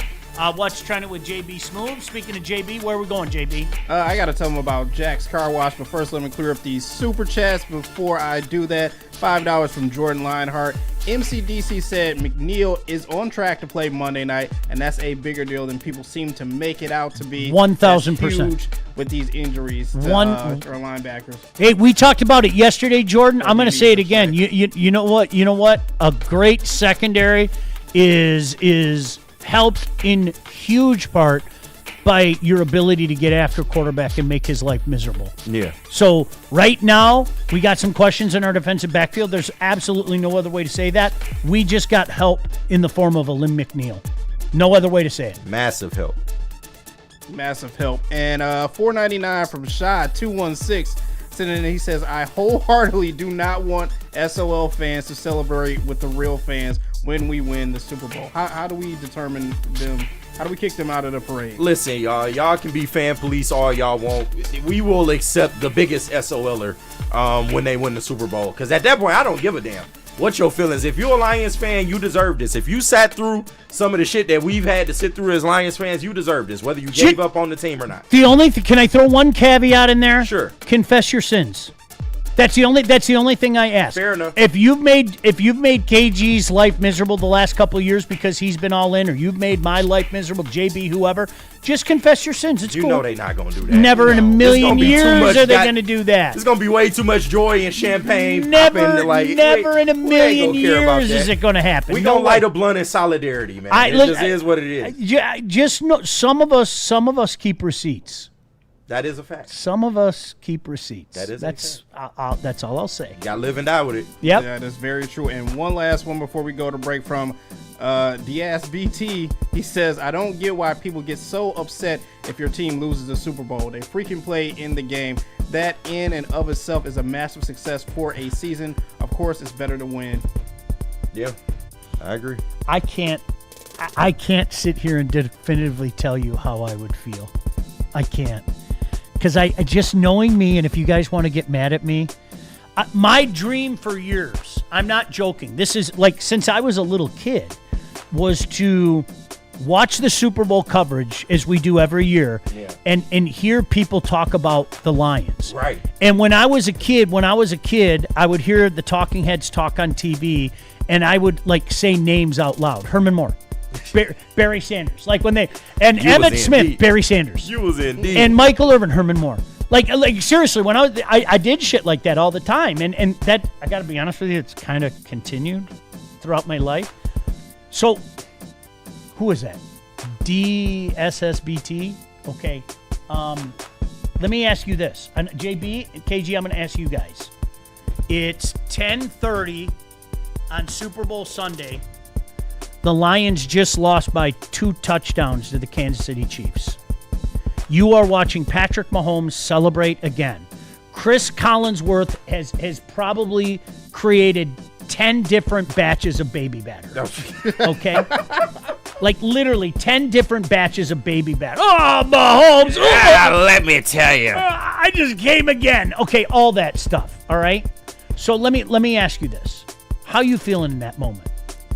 What's Trending with JB Smooth. Speaking of JB, where are we going, JB? I got to tell them about Jack's Car Wash, but first let me clear up these super chats before I do that. $5 from Jordan Lionheart. MCDC said McNeil is on track to play Monday night, and that's a bigger deal than people seem to make it out to be. 1,000%. Huge with these injuries to our linebackers. Hey, we talked about it yesterday, Jordan. I'm going to say it again. You know what? You know what? A great secondary is helped in huge part by your ability to get after quarterback and make his life miserable. Yeah. So right now, we got some questions in our defensive backfield. There's absolutely no other way to say that. We just got help in the form of a Lim McNeil. No other way to say it. Massive help. Massive help. And $4.99 from Shad 216. Sitting in, he says, I wholeheartedly do not want SOL fans to celebrate with the real fans when we win the Super Bowl. How do we determine them? How do we kick them out of the parade? Listen, y'all can be fan police all y'all want. We will accept the biggest SOLer when they win the Super Bowl. Because at that point, I don't give a damn what your feelings. If you're a Lions fan, you deserve this. If you sat through some of the shit that we've had to sit through as Lions fans, you deserve this, whether you gave up on the team or not. The only can I throw one caveat in there? Sure. Confess your sins. That's the only thing I ask. Fair enough. If you've made KG's life miserable the last couple of years because he's been all in, or you've made my life miserable, JB, whoever, just confess your sins. It's cool. You know they're not gonna do that. Never in a million years are they gonna do that. There's gonna be way too much joy and champagne. Never popping, in a million years is it gonna happen. We gonna light a blunt in solidarity, man. It just is what it is. Just know, some of us keep receipts. That is a fact. Some of us keep receipts. That's all I'll say. You gotta live and die with it. Yep. Yeah, that's very true. And one last one before we go to break from Diaz BT. He says, I don't get why people get so upset if your team loses the Super Bowl. They freaking play in the game. That in and of itself is a massive success for a season. Of course, it's better to win. Yeah, I agree. I can't sit here and definitively tell you how I would feel. I can't. Because I just knowing me, and if you guys want to get mad at me, my dream for years, I'm not joking, this is like since I was a little kid, was to watch the Super Bowl coverage as we do every year, and hear people talk about the Lions. Right. And when I was a kid, I would hear the talking heads talk on TV, and I would like say names out loud. Herman Moore. Barry Sanders, like when they and Emmitt Smith, Barry Sanders. You was in deep. And Michael Irvin, Herman Moore. Like seriously, when I did shit like that all the time, and that I got to be honest with you, it's kind of continued throughout my life. So, who is that? DSSBT. Okay. Let me ask you this, and JB and KG, I'm going to ask you guys. It's 10:30 on Super Bowl Sunday. The Lions just lost by 2 touchdowns to the Kansas City Chiefs. You are watching Patrick Mahomes celebrate again. Chris Collinsworth has probably created 10 different batches of baby batter. Okay? Like literally 10 different batches of baby batter. Oh, Mahomes! Let me tell you. I just came again. Okay, all that stuff. All right? So let me ask you this. How you feeling in that moment?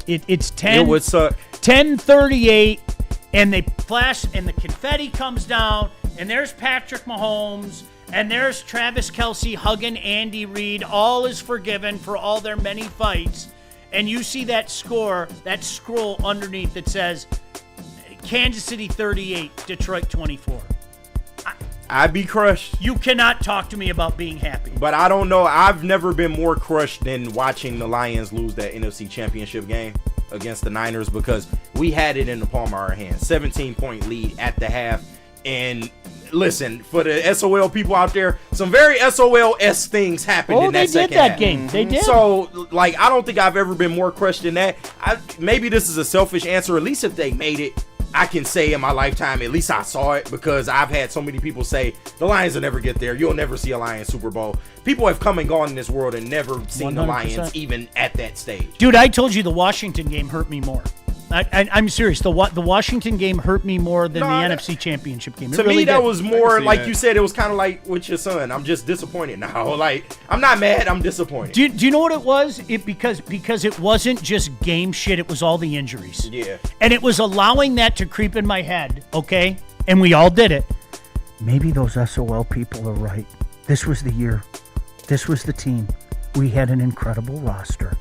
It's 10. It would suck. 10:38, and they flash, and the confetti comes down, and there's Patrick Mahomes, and there's Travis Kelce hugging Andy Reid. All is forgiven for all their many fights, and you see that score, that scroll underneath that says Kansas City 38, Detroit 24. I'd be crushed. You cannot talk to me about being happy. But I don't know. I've never been more crushed than watching the Lions lose that NFC Championship game against the Niners, because we had it in the palm of our hands. 17-point lead at the half. And listen, for the SOL people out there, some very SOL-esque things happened in that second half. They did that game. They did. So, like, I don't think I've ever been more crushed than that. Maybe this is a selfish answer. At least if they made it, I can say in my lifetime, at least I saw it, because I've had so many people say the Lions will never get there. You'll never see a Lions Super Bowl. People have come and gone in this world and never seen 100%. The Lions even at that stage. Dude, I told you the Washington game hurt me more. I'm serious. The Washington game hurt me more than the NFC Championship game. To me, that was more like you said. It was kind of like with your son. I'm just disappointed now. Like, I'm not mad. I'm disappointed. Do you know what it was? Because it wasn't just game shit. It was all the injuries. Yeah. And it was allowing that to creep in my head. Okay, and we all did it. Maybe those SOL people are right. This was the year. This was the team. We had an incredible roster.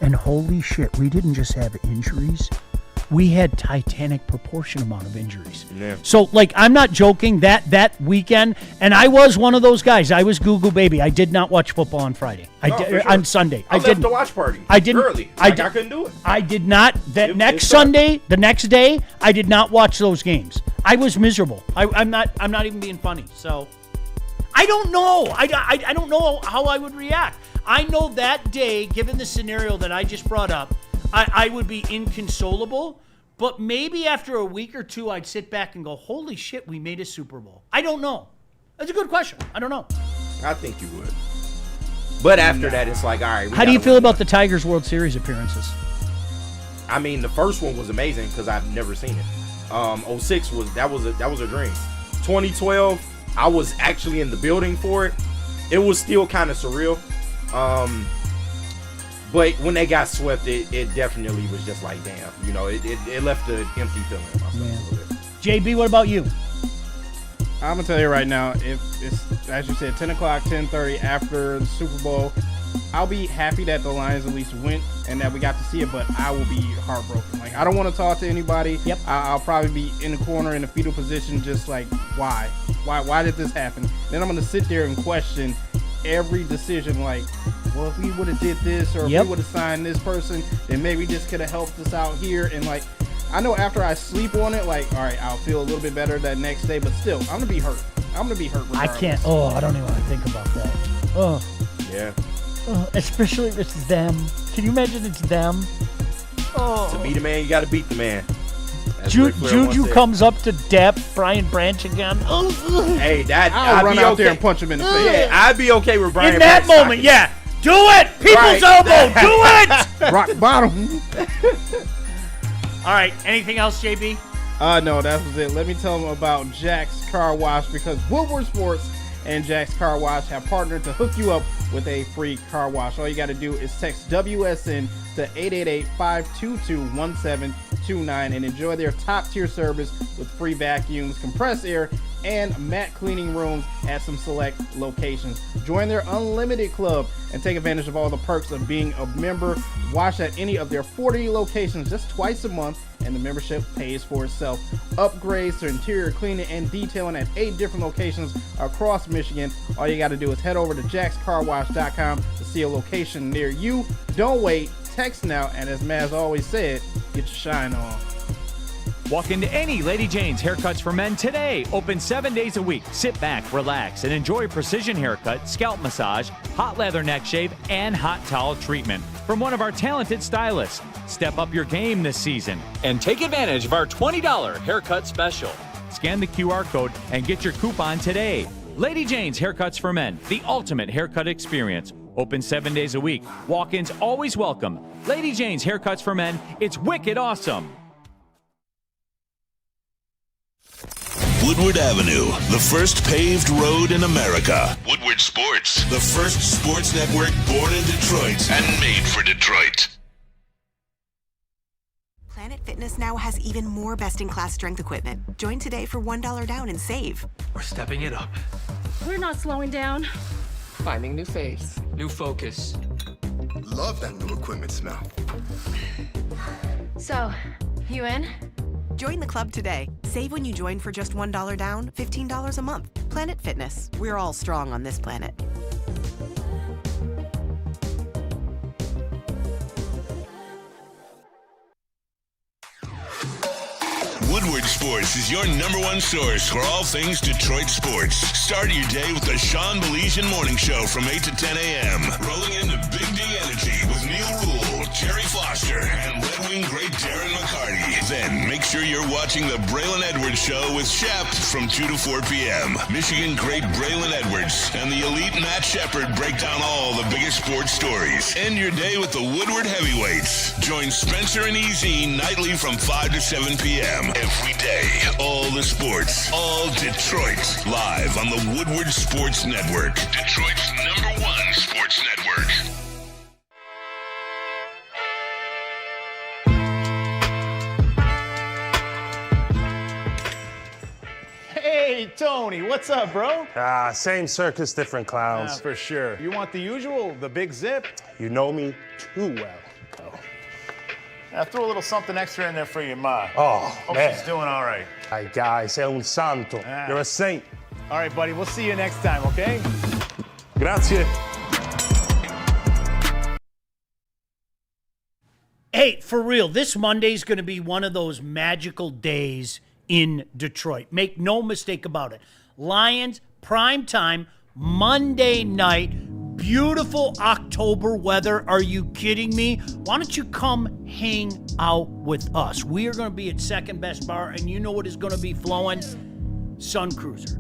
And holy shit, we didn't just have injuries. We had titanic proportion amount of injuries. Yeah. So, like, I'm not joking. That weekend, and I was one of those guys. I was Google baby. I did not watch football on Friday. On Sunday. I left the watch party. I didn't. Early. I couldn't do it. I did not. The next day, I did not watch those games. I was miserable. I'm not even being funny. So, I don't know. I don't know how I would react. I know that day, given the scenario that I just brought up, I would be inconsolable, but maybe after a week or two, I'd sit back and go, holy shit, we made a Super Bowl. I don't know. That's a good question. I don't know. I think you would. But after that, it's like, all right. How do you feel about the Tigers World Series appearances? I mean, the first one was amazing because I've never seen it. 06 was a dream. 2012, I was actually in the building for it. It was still kind of surreal. But when they got swept, it definitely was just like, damn. You know, it left an empty feeling in myself a little bit. JB, what about you? I'm going to tell you right now, if it's, as you said, 10 o'clock, 10:30 after the Super Bowl, I'll be happy that the Lions at least went and that we got to see it, but I will be heartbroken. Like, I don't want to talk to anybody. Yep. I'll probably be in the corner in a fetal position just like, why? Why did this happen? Then I'm going to sit there and question every decision, like, well, if we would have did this, or if we would have signed this person, then maybe this could have helped us out here. And like, I know after I sleep on it, like, all right, I'll feel a little bit better that next day, but still, I'm gonna be hurt. I'm gonna be hurt regardless. I can't. Oh, I don't even want to think about that. Oh. Yeah. Oh, especially if it's them. Can you imagine it's them? Oh. To be the man, you got to beat the man. Juju comes up to dap Brian Branch again. Oh. Hey, I'll run out there and punch him in the face. Yeah, I'd be okay with Brian in that Branch moment. Yeah, do it, people's elbow, do it. Rock bottom. All right. Anything else, JB? No, that was it. Let me tell them about Jack's Car Wash, because Woodward Sports and Jack's Car Wash have partnered to hook you up with a free car wash. All you got to do is text WSN to 888-522-1729 and enjoy their top-tier service with free vacuums, compressed air, and matte cleaning rooms at some select locations. Join their unlimited club and take advantage of all the perks of being a member. Wash at any of their 40 locations just twice a month, and the membership pays for itself. Upgrades to interior cleaning and detailing at 8 different locations across Michigan. All you got to do is head over to jackscarwash.com to see a location near you. Don't wait. Text now, and as Maz always said, get your shine on. Walk into any Lady Jane's Haircuts for Men today. Open 7 days a week. Sit back, relax, and enjoy precision haircut, scalp massage, hot leather neck shave, and hot towel treatment from one of our talented stylists. Step up your game this season and take advantage of our $20 haircut special. Scan the QR code and get your coupon today. Lady Jane's Haircuts for Men, the ultimate haircut experience. Open 7 days a week. Walk-ins always welcome. Lady Jane's Haircuts for Men. It's wicked awesome. Woodward Avenue, the first paved road in America. Woodward Sports, the first sports network born in Detroit and made for Detroit. Planet Fitness now has even more best-in-class strength equipment. Join today for $1 down and save. We're stepping it up. We're not slowing down. Finding new faith, new focus. Love that new equipment smell. So, you in? Join the club today. Save when you join for just $1 down, $15 a month. Planet Fitness. We're all strong on this planet. Woodward Sports is your #1 source for all things Detroit sports. Start your day with the Sean Baligian Morning Show from 8 to 10 a.m. Rolling into Big D Energy with Neil Rule, Terry Foster, and Red Wing great Darren McCarty. Then make sure you're watching the Braylon Edwards Show with Shep from 2 to 4 p.m. Michigan great Braylon Edwards and the elite Matt Shepard break down all the biggest sports stories. End your day with the Woodward Heavyweights. Join Spencer and Easy nightly from 5 to 7 p.m. Every day, all the sports, all Detroit, live on the Woodward Sports Network. Detroit's #1 sports network. Hey, Tony, what's up, bro? Same circus, different clowns. For sure. You want the usual, the big zip? You know me too well. I threw a little something extra in there for your ma. Oh, Hope man. she's doing all right. Ay, guy, sei un santo. You're a saint. All right, buddy. We'll see you next time, okay? Grazie. Hey, for real, this Monday's going to be one of those magical days in Detroit. Make no mistake about it. Lions, prime time, Monday night, beautiful October weather. Are you kidding me? Why don't you come hang out with us? We are going to be at Second Best Bar, and you know what is going to be flowing? Sun Cruiser.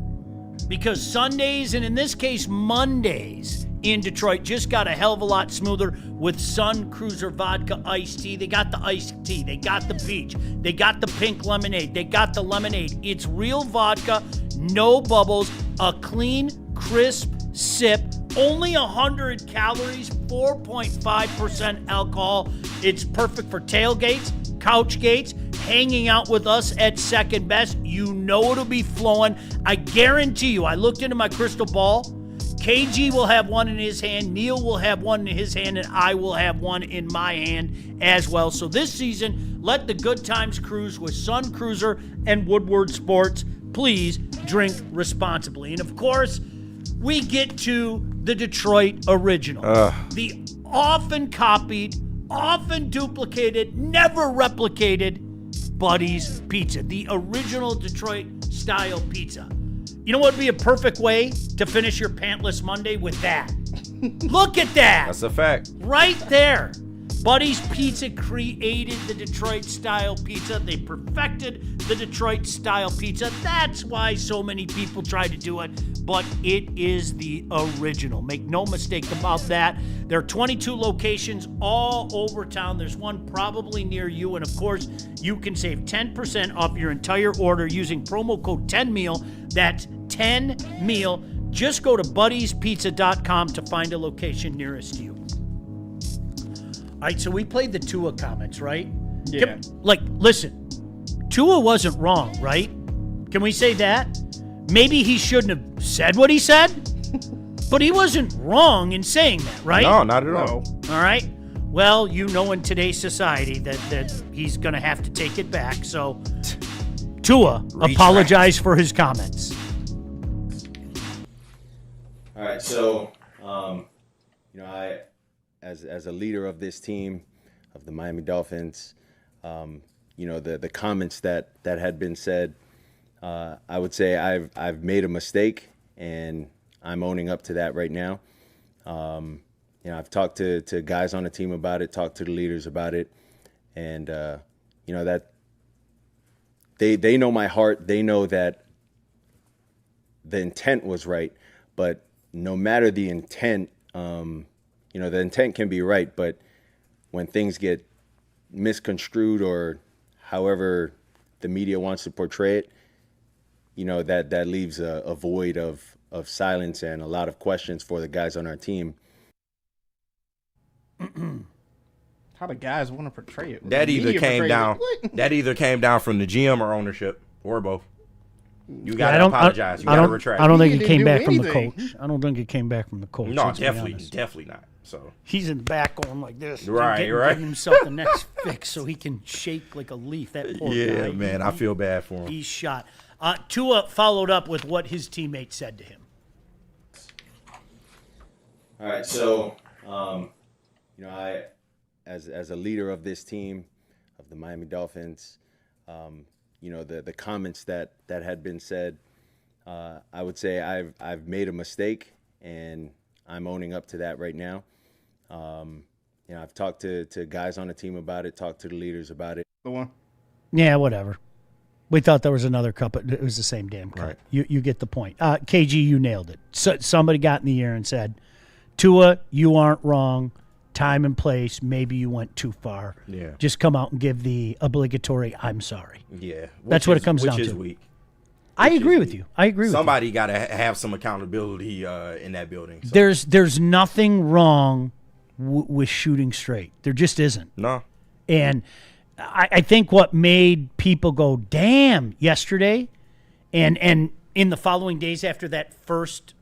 Because Sundays, and in this case Mondays, in Detroit just got a hell of a lot smoother with Sun Cruiser Vodka Iced Tea. They got the iced tea. They got the peach. They got the pink lemonade. They got the lemonade. It's real vodka, no bubbles, a clean, crisp sip, only 100 calories, 4.5% alcohol. It's perfect for tailgates, couch gates, hanging out with us at Second Best. You know it'll be flowing. I guarantee you, I looked into my crystal ball. KG will have one in his hand, Neil will have one in his hand, and I will have one in my hand as well. So this season, let the good times cruise with Sun Cruiser and Woodward Sports. Please drink responsibly. And of course, we get to the Detroit original. The often copied, often duplicated, never replicated Buddy's Pizza. The original Detroit style pizza. You know what would be a perfect way to finish your pantless Monday with that? Look at that. That's a fact. Right there. Buddy's Pizza created the Detroit style pizza. They perfected the Detroit style pizza. That's why so many people try to do it, but it is the original. Make no mistake about that. There are 22 locations all over town. There's one probably near you, and of course, you can save 10% off your entire order using promo code 10meal. That's 10meal. Just go to buddiespizza.com to find a location nearest you. All right, so we played the Tua comments, right? Yeah. Listen, Tua wasn't wrong, right? Can we say that? Maybe he shouldn't have said what he said, but he wasn't wrong in saying that, right? No, not at all. All right. Well, you know in today's society that he's going to have to take it back. So, Tua, apologize for his comments. All right, so, I, as a leader of this team, of the Miami Dolphins, the comments that had been said, I would say I've made a mistake, and I'm owning up to that right now. I've talked to guys on the team about it, talked to the leaders about it, and that they know my heart. They know that the intent was right, but no matter the intent, the intent can be right, but when things get misconstrued or however the media wants to portray it, that leaves a void of silence and a lot of questions for the guys on our team. How the guys want to portray it? That either came down from the GM or ownership, or both. You gotta apologize. You gotta retract. I don't think it came back from the coach. I don't think it came back from the coach. No, definitely not. So he's in the back going like this. Right. Getting himself the next fix so he can shake like a leaf. That poor guy. Yeah, man, I feel bad for him. He's shot. Tua followed up with what his teammate said to him. All right, so I, as a leader of this team, of the Miami Dolphins, the comments that had been said, I would say I've made a mistake, and I'm owning up to that right now. I've talked to guys on the team about it, talked to the leaders about it. The one? Yeah, whatever. We thought there was another cup. It was the same damn cup. Right. You get the point. KG, you nailed it. So, somebody got in the ear and said, Tua, you aren't wrong. Time and place, maybe you went too far. Yeah. Just come out and give the obligatory, I'm sorry. Yeah. That's what it comes down to. Which is weak. I agree with you. Somebody got to have some accountability in that building. So. There's nothing wrong with shooting straight. There just isn't. No. And I think what made people go, damn, yesterday, and in the following days after that first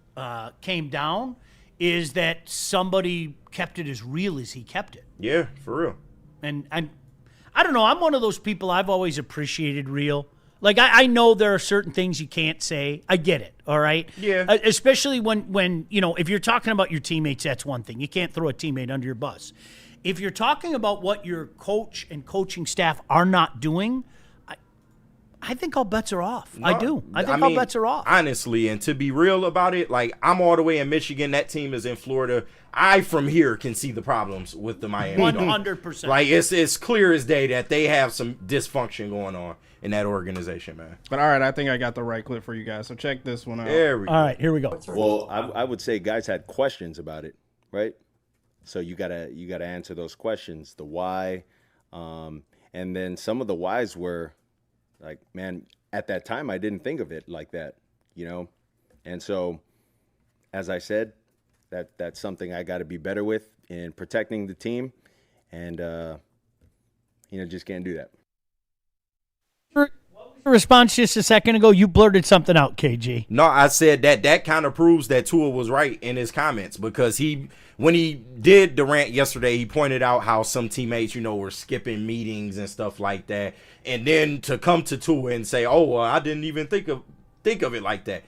came down, is that somebody kept it as real as he kept it. Yeah, for real. And I don't know. I'm one of those people I've always appreciated real. Like, I know there are certain things you can't say. I get it, all right? Yeah. Especially when, if you're talking about your teammates, that's one thing. You can't throw a teammate under your bus. If you're talking about what your coach and coaching staff are not doing, I think all bets are off. I do. I think all bets are off. Honestly, and to be real about it, like, I'm all the way in Michigan. That team is in Florida. I, from here, can see the problems with the Miami 100%. Like, it's clear as day that they have some dysfunction going on in that organization, man. But all right, I think I got the right clip for you guys. So check this one out. There we go. All right, here we go. Well, I would say guys had questions about it, right? So you gotta answer those questions, the why, and then some of the whys were like, man, at that time I didn't think of it like that, and so, as I said, that's something I got to be better with in protecting the team, and just can't do that. Your response just a second ago, you blurted something out, KG. No, I said that kind of proves that Tua was right in his comments, because when he did the rant yesterday, he pointed out how some teammates, were skipping meetings and stuff like that. And then to come to Tua and say, oh, well, I didn't even think of it like that.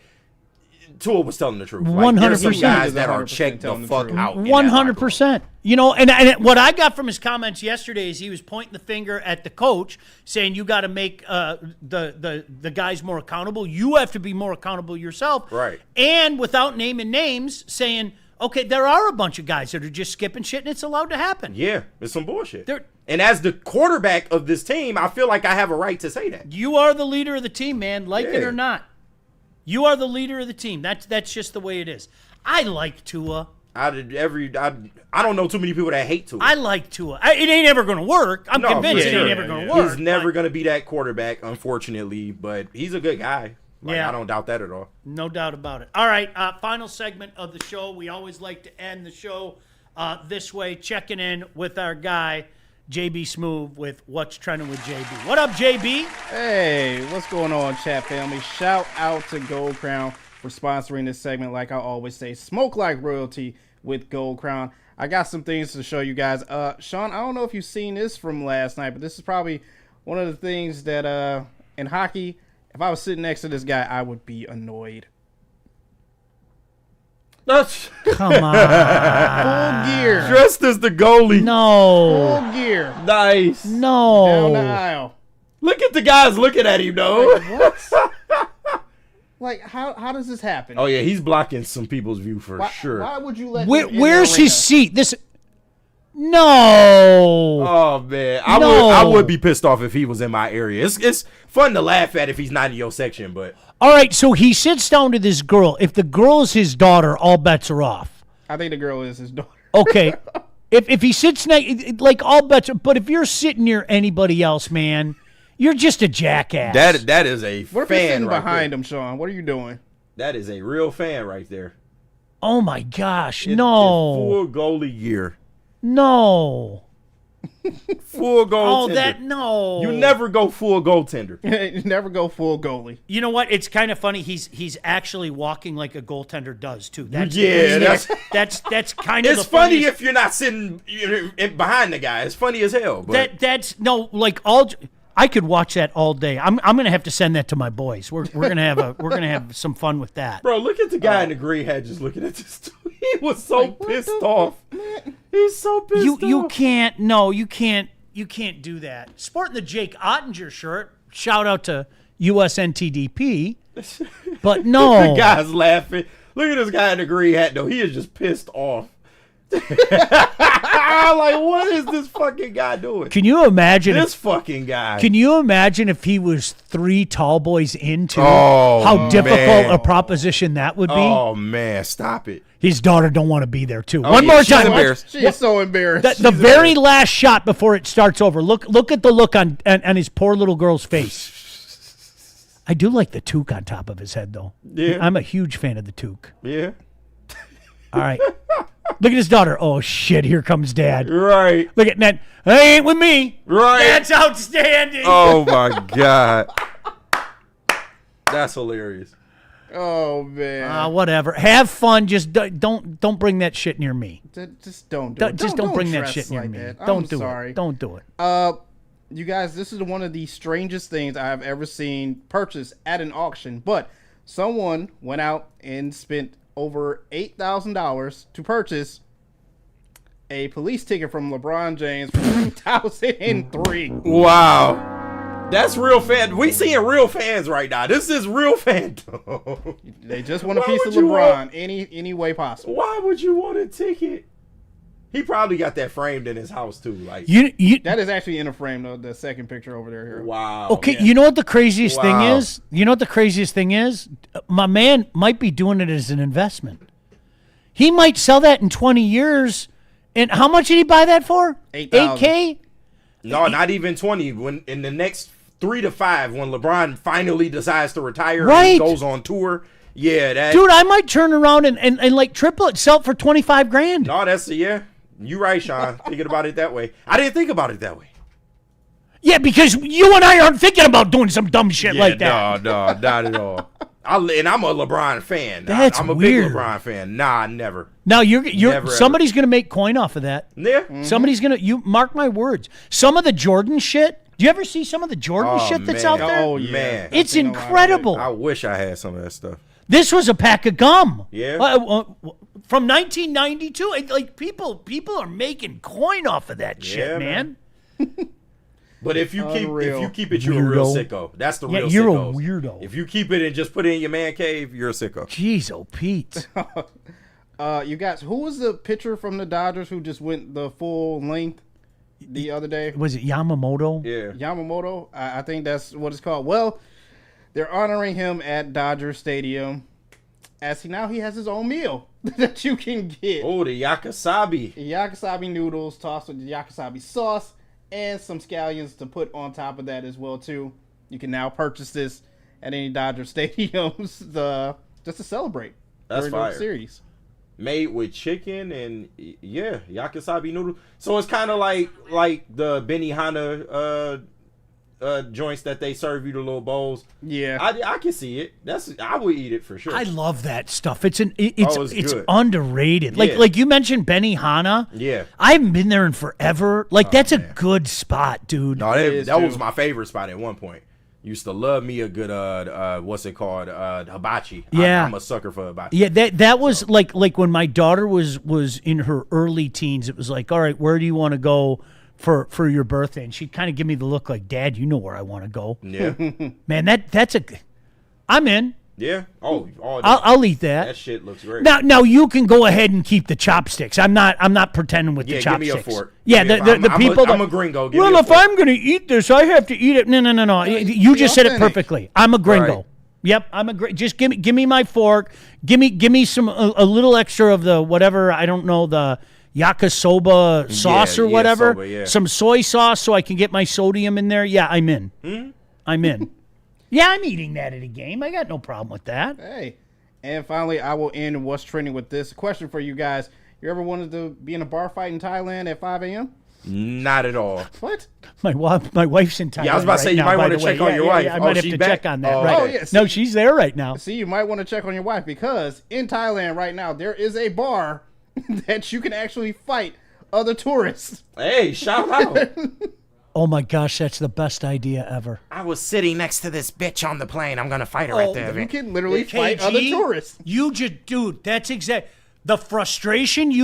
Tua was telling the truth. Like, 100%. There's some guys that are checked the fuck out. 100%. And what I got from his comments yesterday is he was pointing the finger at the coach, saying you got to make the guys more accountable. You have to be more accountable yourself. Right. And without naming names, saying, okay, there are a bunch of guys that are just skipping shit, and it's allowed to happen. Yeah, it's some bullshit. And as the quarterback of this team, I feel like I have a right to say that. You are the leader of the team, man, it or not. You are the leader of the team. That's just the way it is. I like Tua. I don't know too many people that hate Tua. I like Tua. It ain't ever going to work. I'm convinced it ain't ever going to work. He's never going to be that quarterback, unfortunately, but he's a good guy. I don't doubt that at all. No doubt about it. All right, final segment of the show. We always like to end the show this way, checking in with our guy, JB Smoove, with What's Trending with JB. What up, JB? Hey, what's going on, chat family? Shout out to Gold Crown for sponsoring this segment. Like I always say, smoke like royalty with Gold Crown. I got some things to show you guys. Sean, I don't know if you've seen this from last night, but this is probably one of the things that in hockey, if I was sitting next to this guy, I would be annoyed. Come on. Full gear. Dressed as the goalie. No. Full gear. Nice. No. Down the aisle. Look at the guys looking at him, though. Like, what? Like, how does this happen? Oh, yeah, he's blocking some people's view for sure. Why would you let Where's his seat? No. Oh, man. I would be pissed off if he was in my area. It's fun to laugh at if he's not in your section, but... All right, so he sits down to this girl. If the girl is his daughter, all bets are off. I think the girl is his daughter. Okay. If he sits next, like, all bets are... But if you're sitting near anybody else, man, you're just a jackass. That is a what if fan you're sitting right behind there. him, Sean? What are you doing? That is a real fan right there. Oh, my gosh. In full goalie gear. No. Full goaltender. No. You never go full goaltender. You never go full goalie. You know what? It's kind of funny. He's actually walking like a goaltender does too. That's kind of. It's funny if you're not sitting behind the guy. It's funny as hell. But I could watch that all day. I'm gonna have to send that to my boys. We're gonna have some fun with that. Bro, look at the guy in the green hat just looking at this. He was so pissed off. He's so pissed off. You can't do that. Sporting the Jake Ottinger shirt. Shout out to USNTDP. But no. The guy's laughing. Look at this guy in the green hat though. He is just pissed off. Like, what is this fucking guy doing? Can you imagine this fucking guy? Can you imagine if he was 3 tall boys into how difficult a proposition that would be? Oh man, stop it. His daughter don't want to be there too. Oh, One more time. She's so embarrassed. The very last shot before it starts over. Look at the look on his poor little girl's face. I do like the toque on top of his head though. Yeah. I'm a huge fan of the toque. Yeah. All right. Look at his daughter. Oh, shit, here comes Dad. Right. Look at that. That ain't with me. Right. That's outstanding. Oh, my God. That's hilarious. Oh, man. Whatever. Have fun. Just don't bring that shit near me. Just don't do it. Just don't bring that dress shit near like me. that. Don't I'm do sorry. it. Don't do it. you guys, this is one of the strangest things I have ever seen purchased at an auction. But someone went out and spent over $8,000 to purchase a police ticket from LeBron James from 2003. Wow. That's real fan. We seeing real fans right now. This is real fandom. They just want a piece of LeBron any way possible. Why would you want a ticket? He probably got that framed in his house too. Like that is actually in a frame though. The second picture over there. Here. Wow. Okay, you know what the craziest thing is? You know what the craziest thing is? My man might be doing it as an investment. He might sell that in 20 years. And how much did he buy that for? $8K? No, not even 20. When in the next 3 to 5, when LeBron finally decides to retire Right. and he goes on tour. Yeah, that Dude, I might turn around and like triple it, sell it for $25,000. No, that's you right, Sean. Thinking about it that way. I didn't think about it that way. Yeah, because you and I aren't thinking about doing some dumb shit like that. No, not at all. And I'm a LeBron fan. That's I'm a weird. big LeBron fan. Nah, never. Now you're Never, somebody's gonna make coin off of that. Yeah. Mm-hmm. Somebody's gonna. You mark my words. Some of the Jordan shit. Do you ever see some of the Jordan shit that's out there? Oh, man. It's incredible. I wish I had some of that stuff. This was a pack of gum. Yeah. From 1992. Like people are making coin off of that shit, Yeah, man. But if you Unreal. keep it, you're a real Weirdo. sicko. That's the Yeah, real you're a sickos. weirdo. If you keep it and just put it in your man cave, you're a sicko. Jeez, oh Pete. You guys, who was the pitcher from the Dodgers who just went the full length the other day? Was it Yamamoto? Yeah. Yamamoto? I think that's what it's called. Well, they're honoring him at Dodger Stadium as he has his own meal that you can get. Oh, the yakisabi. Yakisabi noodles tossed with the yakisabi sauce and some scallions to put on top of that as well too. You can now purchase this at any Dodger stadiums just to celebrate That's during the fire. series. Made with chicken and yakisabi noodle. So it's kind of like the Benihana joints that they serve you the little bowls. Yeah, I can see it. I would eat it for sure. I love that stuff. It's it's good. underrated. Yeah. Like you mentioned Benihana. Yeah. I haven't been there in forever. Like that's a good spot, dude. No, that was my favorite spot at one point. Used to love me a good what's it called, hibachi. Yeah. I'm a sucker for hibachi. Yeah, that was like when my daughter was in her early teens. It was like, all right, where do you want to go for your birthday? And she'd kind of give me the look like, Dad, you know where I want to go. Yeah. Man, I'm in. Yeah. I'll eat that. That shit looks great. Now you can go ahead and keep the chopsticks. I'm not pretending with the give chopsticks. me a fork. Yeah, the people. I'm a gringo. Give Well, me a if fork. I'm going to eat this, I have to eat it. No. You just said it perfectly. I'm a gringo. Right. Yep, I'm a just give me my fork. Give me some a little extra of the whatever, I don't know, the yakisoba sauce or whatever. Soba, yeah. Some soy sauce so I can get my sodium in there. Yeah, I'm in. I'm in. Yeah, I'm eating that at a game. I got no problem with that. Hey, and finally, I will end what's trending with this question for you guys. You ever wanted to be in a bar fight in Thailand at 5 a.m.? Not at all. What? My wife's in Thailand. Yeah, I was about to say, you might want to check on your wife. I might have she to back? check on that. Oh, right. Oh, yeah, No, see- she's there right now. See, you might want to check on your wife because in Thailand right now, there is a bar that you can actually fight other tourists. Hey, shout out. Oh my gosh, that's the best idea ever. I was sitting next to this bitch on the plane. I'm going to fight her right there. You can literally KG, fight other tourists. You just, dude, that's exact. The frustration that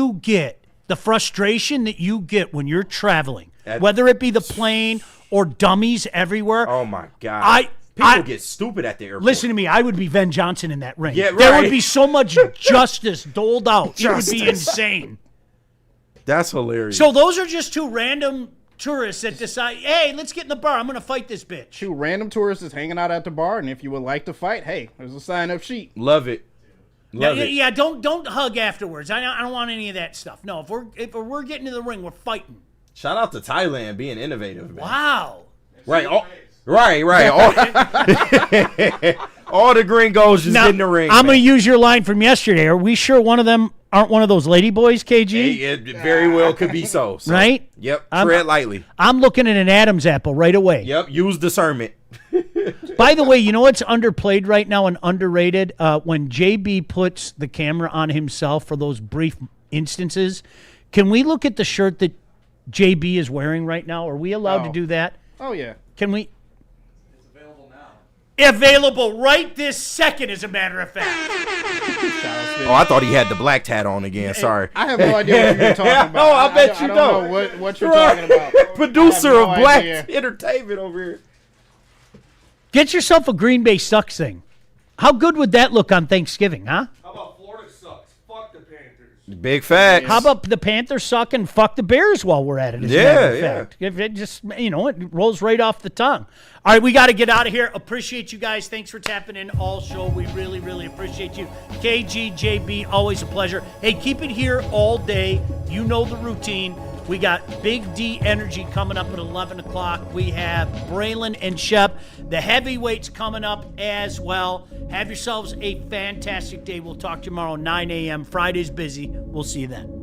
you get when you're traveling, whether it be the plane or dummies everywhere. Oh my God. People get stupid at the airport. Listen to me. I would be Ben Johnson in that ring. Yeah, There right. would be so much justice doled out. It would be insane. That's hilarious. So those are just two random tourists that decide, hey, let's get in the bar. I'm going to fight this bitch. Two random tourists is hanging out at the bar, and if you would like to fight, hey, there's a sign-up sheet. Love it. Love it. Yeah, don't hug afterwards. I don't want any of that stuff. No, if we're getting to the ring, we're fighting. Shout out to Thailand being innovative, man. Wow. Right. Right. All the gringos just Now, get in the ring. I'm going to use your line from yesterday. Are we sure one of them aren't one of those lady boys, KG? Hey, it very well could be so. Right? Yep. Tread lightly. I'm looking at an Adam's apple right away. Yep. Use discernment. By the way, you know what's underplayed right now and underrated? When JB puts the camera on himself for those brief instances, can we look at the shirt that JB is wearing right now? Are we allowed to do that? Oh, yeah. Can we? It's available now. Available right this second, as a matter of fact. Oh, I thought he had the black tat on again. Sorry. I have no idea what you're talking about. Oh, I bet you don't don't. know what you're talking about. Producer I have no of Black idea. Entertainment over here. Get yourself a Green Bay sucks thing. How good would that look on Thanksgiving, huh? How about Florida sucks? Fuck the Panthers. Big facts. How about the Panthers suck and fuck the Bears while we're at it? As a matter of fact. If it just, it rolls right off the tongue. All right, we got to get out of here. Appreciate you guys. Thanks for tapping in all show. We really, really appreciate you. KGJB, always a pleasure. Hey, keep it here all day. You know the routine. We got Big D Energy coming up at 11 o'clock. We have Braylon and Shep. The heavyweights coming up as well. Have yourselves a fantastic day. We'll talk tomorrow, 9 a.m. Friday's busy. We'll see you then.